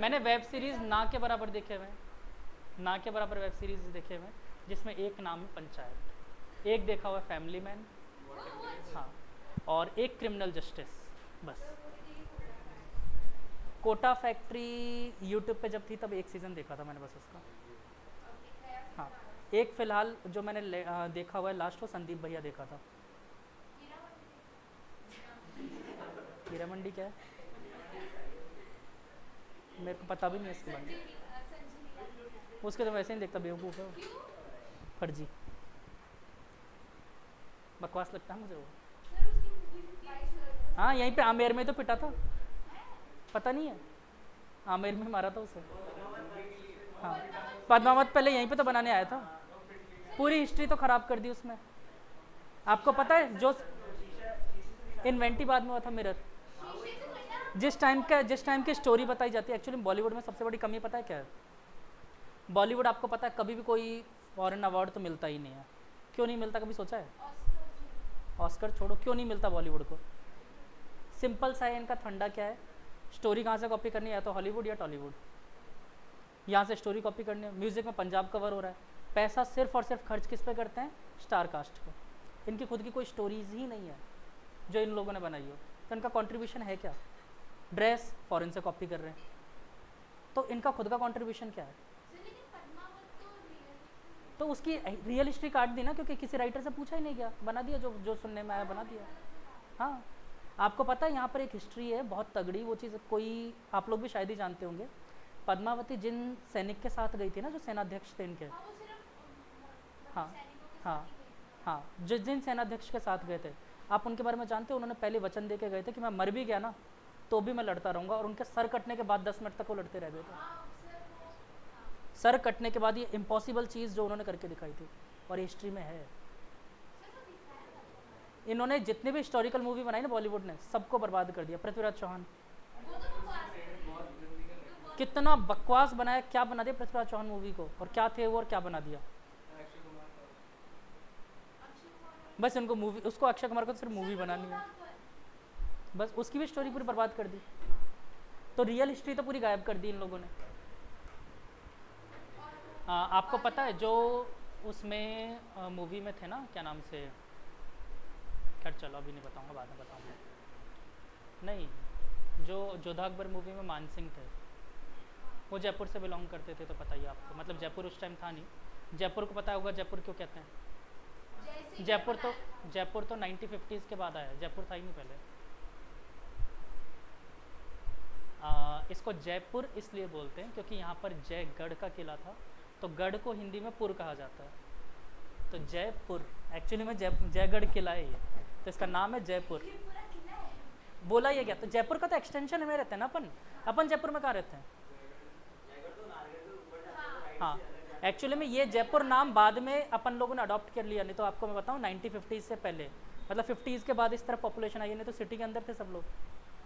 मैंने वेब सीरीज़ ना के बराबर देखे हुए हैं, ना के बराबर वेब सीरीज देखे हुए हैं, जिसमें एक नाम है पंचायत, एक देखा हुआ है फैमिली मैन, हाँ, और एक क्रिमिनल जस्टिस, बस। कोटा फैक्ट्री यूट्यूब पे जब थी तब एक सीज़न देखा था मैंने बस उसका। हाँ एक फ़िलहाल जो मैंने देखा हुआ है लास्ट, वो संदीप भैया देखा था। हीरा मंडी क्या है? मेरे को पता भी नहीं है इसके बारे में। उसके तो वैसे ही देखता, बेवकूफ़ है वो, फर्जी, बकवास लगता है मुझे वो। हाँ यहीं पे आमेर में तो पिटा था, पता नहीं है? आमेर में मारा था उसे। हाँ पद्मावत पहले यहीं पे तो बनाने आया था, पूरी हिस्ट्री तो ख़राब कर दी उसमें। आपको पता है जो इन्वेंटी बाद में हुआ था मिरर, जिस टाइम की स्टोरी बताई जाती है, एक्चुअली बॉलीवुड में सबसे बड़ी कमी पता है क्या है? बॉलीवुड आपको पता है कभी भी कोई फॉरेन अवार्ड तो मिलता ही नहीं है। क्यों नहीं मिलता, कभी सोचा है? ऑस्कर छोड़ो, क्यों नहीं मिलता बॉलीवुड को? सिंपल सा है इनका फंडा क्या है, स्टोरी कहाँ से कॉपी करनी है, या तो हॉलीवुड या टॉलीवुड, यहाँ से स्टोरी कॉपी करनी है। म्यूज़िक में पंजाब कवर हो रहा है, पैसा सिर्फ और सिर्फ खर्च किस पे करते हैं? स्टार कास्ट को। इनकी खुद की कोई स्टोरीज ही नहीं है जो इन लोगों ने बनाई हो, तो इनका कंट्रीब्यूशन है क्या? ड्रेस फॉरेन से कॉपी कर रहे हैं, तो इनका खुद का कंट्रीब्यूशन क्या है? तो उसकी रियल हिस्ट्री काट दी ना, क्योंकि किसी राइटर से पूछा ही नहीं गया, बना दिया जो जो सुनने में आया बना दिया। हाँ आपको पता है यहाँ पर एक हिस्ट्री है बहुत तगड़ी, वो चीज़ कोई आप लोग भी शायद ही जानते होंगे। पद्मावती जिन सैनिक के साथ गई थी ना, जो सेनाध्यक्ष थे इनके, हाँ हाँ हाँ, जिन सेनाध्यक्ष के साथ गए थे, आप उनके बारे में जानते हो? उन्होंने पहले वचन दे के गए थे कि मैं मर भी गया ना तो भी मैं लड़ता रहूँगा, और उनके सर कटने के बाद 10 मिनट तक वो लड़ते रह गए थे। सर कटने के बाद ये इम्पॉसिबल चीज़ जो उन्होंने करके दिखाई थी, और हिस्ट्री में है। इन्होंने जितने भी हिस्टोरिकल मूवी बनाई ना बॉलीवुड ने, सबको बर्बाद कर दिया। पृथ्वीराज चौहान, कितना बकवास बनाया, क्या बना दिया पृथ्वीराज चौहान मूवी को, और क्या थे वो और क्या बना दिया। बस इनको मूवी, उसको अक्षय कुमार को तो सिर्फ मूवी बनानी है, बस उसकी भी स्टोरी पूरी बर्बाद कर दी। तो रियल हिस्ट्री तो पूरी गायब कर दी इन लोगों ने। आपको पता है जो उसमें मूवी में थे ना, क्या नाम से, खैर चलो अभी नहीं बताऊंगा, बाद में बताऊंगा। नहीं, जो जोधा अकबर मूवी में मान सिंह थे, वो जयपुर से बिलोंग करते थे, तो पता ही आपको, मतलब जयपुर उस टाइम था नहीं। जयपुर को पता होगा, जयपुर क्यों कहते हैं? जयपुर तो 1950s के बाद आया, जयपुर था ही नहीं पहले। इसको जयपुर इसलिए बोलते हैं क्योंकि यहाँ पर जयगढ़ का किला था, तो गढ़ को हिंदी में पुर कहा जाता है, तो जयपुर एक्चुअली में जयगढ़ किला है ये, तो इसका नाम है जयपुर। ये पूरा किला है। बोला ये क्या, तो जयपुर का तो एक्सटेंशन में रहते हैं ना अपन जयपुर में कहाँ रहते हैं? हाँ, एक्चुअली में ये जयपुर नाम बाद में अपन लोगों ने अडॉप्ट कर लिया, नहीं तो आपको मैं बताऊँ 1950 से पहले, मतलब 50s के बाद इस तरह पॉपुलेशन आई, नहीं तो सिटी के अंदर थे सब लोग,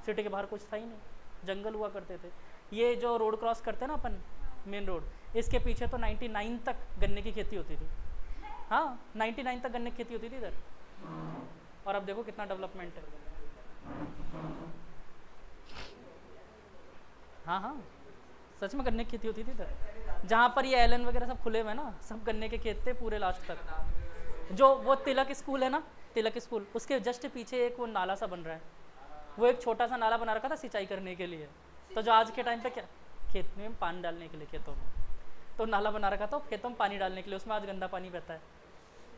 सिटी के बाहर कुछ था ही नहीं, जंगल हुआ करते थे। ये जो रोड क्रॉस करते हैं ना अपन, मेन रोड, इसके पीछे तो 99 तक गन्ने की खेती होती थी। हाँ, 99 तक गन्ने की खेती होती थी इधर, और अब देखो कितना डेवलपमेंट है। हाँ हाँ, सच में गन्ने की खेती होती थी इधर, जहाँ पर ये एलन वगैरह सब खुले हुए हैं ना, सब गन्ने के खेत थे पूरे लास्ट तक। जो वो तिलक स्कूल है ना, तिलक स्कूल, उसके जस्ट पीछे एक वो नाला सा बन रहा है, वो एक छोटा सा नाला बना रखा था सिंचाई करने के लिए, तो जो आज के टाइम पे क्या खेत में पानी डालने के लिए, खेतों में तो नाला बना रखा था, खेतों में पानी डालने के लिए, उसमें आज गंदा पानी बहता है।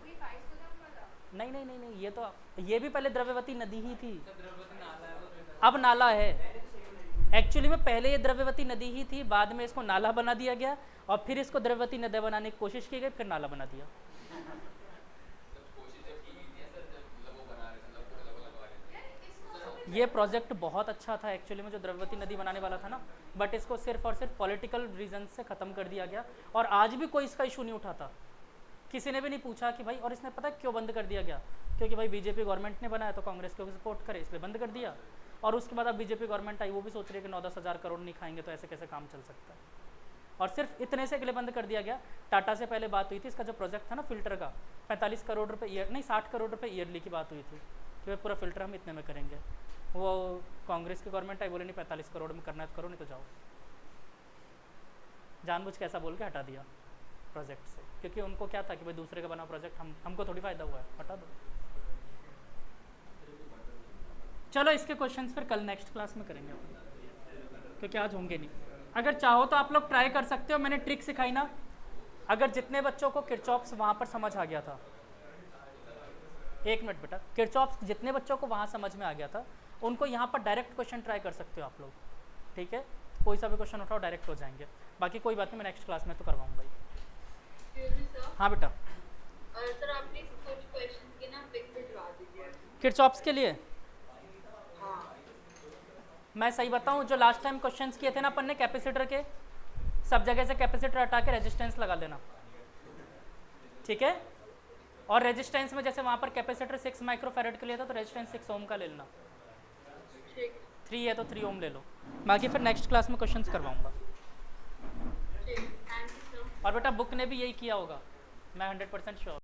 वही 22 कदम वाला। नहीं नहीं नहीं नहीं, ये भी पहले द्रव्यवती नदी ही थी, अब नाला है। एक्चुअली में पहले ये द्रव्यवती नदी ही थी, बाद में इसको नाला बना दिया गया, और फिर इसको द्रव्यवती नदी बनाने की कोशिश की गई, फिर नाला बना दिया। ये प्रोजेक्ट बहुत अच्छा था एक्चुअली में, जो द्रव्यवती नदी बनाने वाला था ना, बट इसको सिर्फ और सिर्फ पॉलिटिकल रीजन से ख़त्म कर दिया गया, और आज भी कोई इसका इशू नहीं उठाता, किसी ने भी नहीं पूछा कि भाई, और इसने पता क्यों बंद कर दिया गया, क्योंकि भाई बीजेपी गवर्नमेंट ने बनाया तो कांग्रेस को सपोर्ट करे, इसलिए बंद कर दिया। और उसके बाद अब बीजेपी गवर्नमेंट आई, वो भी सोच रही है कि 9-10 हज़ार करोड़ नहीं खाएंगे तो ऐसे कैसे काम चल सकता है, और सिर्फ इतने से के लिए बंद कर दिया गया। टाटा से पहले बात हुई थी, इसका जो प्रोजेक्ट था ना फिल्टर का, 45 करोड़ रुपये ईयर, नहीं 60 करोड़ रुपये ईयरली की बात हुई थी कि भाई पूरा फिल्टर हम इतने में करेंगे। वो कांग्रेस की गवर्नमेंट आई, बोले नहीं 45 करोड़ में करना है तो करो, नहीं तो जाओ। जानबूझ के ऐसा बोल के हटा दिया प्रोजेक्ट से, क्योंकि उनको क्या था कि भाई दूसरे का बना प्रोजेक्ट हमको थोड़ी फ़ायदा हुआ है, हटा दो। चलो इसके क्वेश्चंस फिर कल नेक्स्ट क्लास में करेंगे अपन, क्योंकि आज होंगे नहीं। अगर चाहो तो आप लोग ट्राई कर सकते हो, मैंने ट्रिक सिखाई ना, अगर जितने बच्चों को किरचॉप्स वहाँ पर समझ आ गया था, 1 मिनट बेटा, किरचॉप्स जितने बच्चों को वहाँ समझ में आ गया था, उनको यहाँ पर डायरेक्ट क्वेश्चन ट्राई कर सकते हो आप लोग, ठीक है? कोई सा भी क्वेश्चन उठाओ डायरेक्ट हो जाएंगे, बाकी कोई बात नहीं, मैं नेक्स्ट क्लास में तो करवाऊँगा ही। हाँ बेटा, सर आपने कुछ क्वेश्चन के ना पिक भिजवा दीजिए किरचॉप्स के लिए। हाँ मैं सही बताऊँ, जो लास्ट टाइम क्वेश्चंस किए थे ना अपन ने कैपेसिटर के, सब जगह से कैपेसिटर हटा के रेजिस्टेंस लगा देना, ठीक है? और रेजिस्टेंस में जैसे वहाँ पर कैपेसिटर 6 माइक्रोफैरड के लिए था, तो रेजिस्टेंस 6 ओम का ले लेना, 3 है तो 3 ओम ले लो, बाकी फिर नेक्स्ट क्लास में क्वेश्चंस करवाऊँगा। Thank you sir. और बेटा बुक ने भी यही किया होगा, मैं 100% श्योर।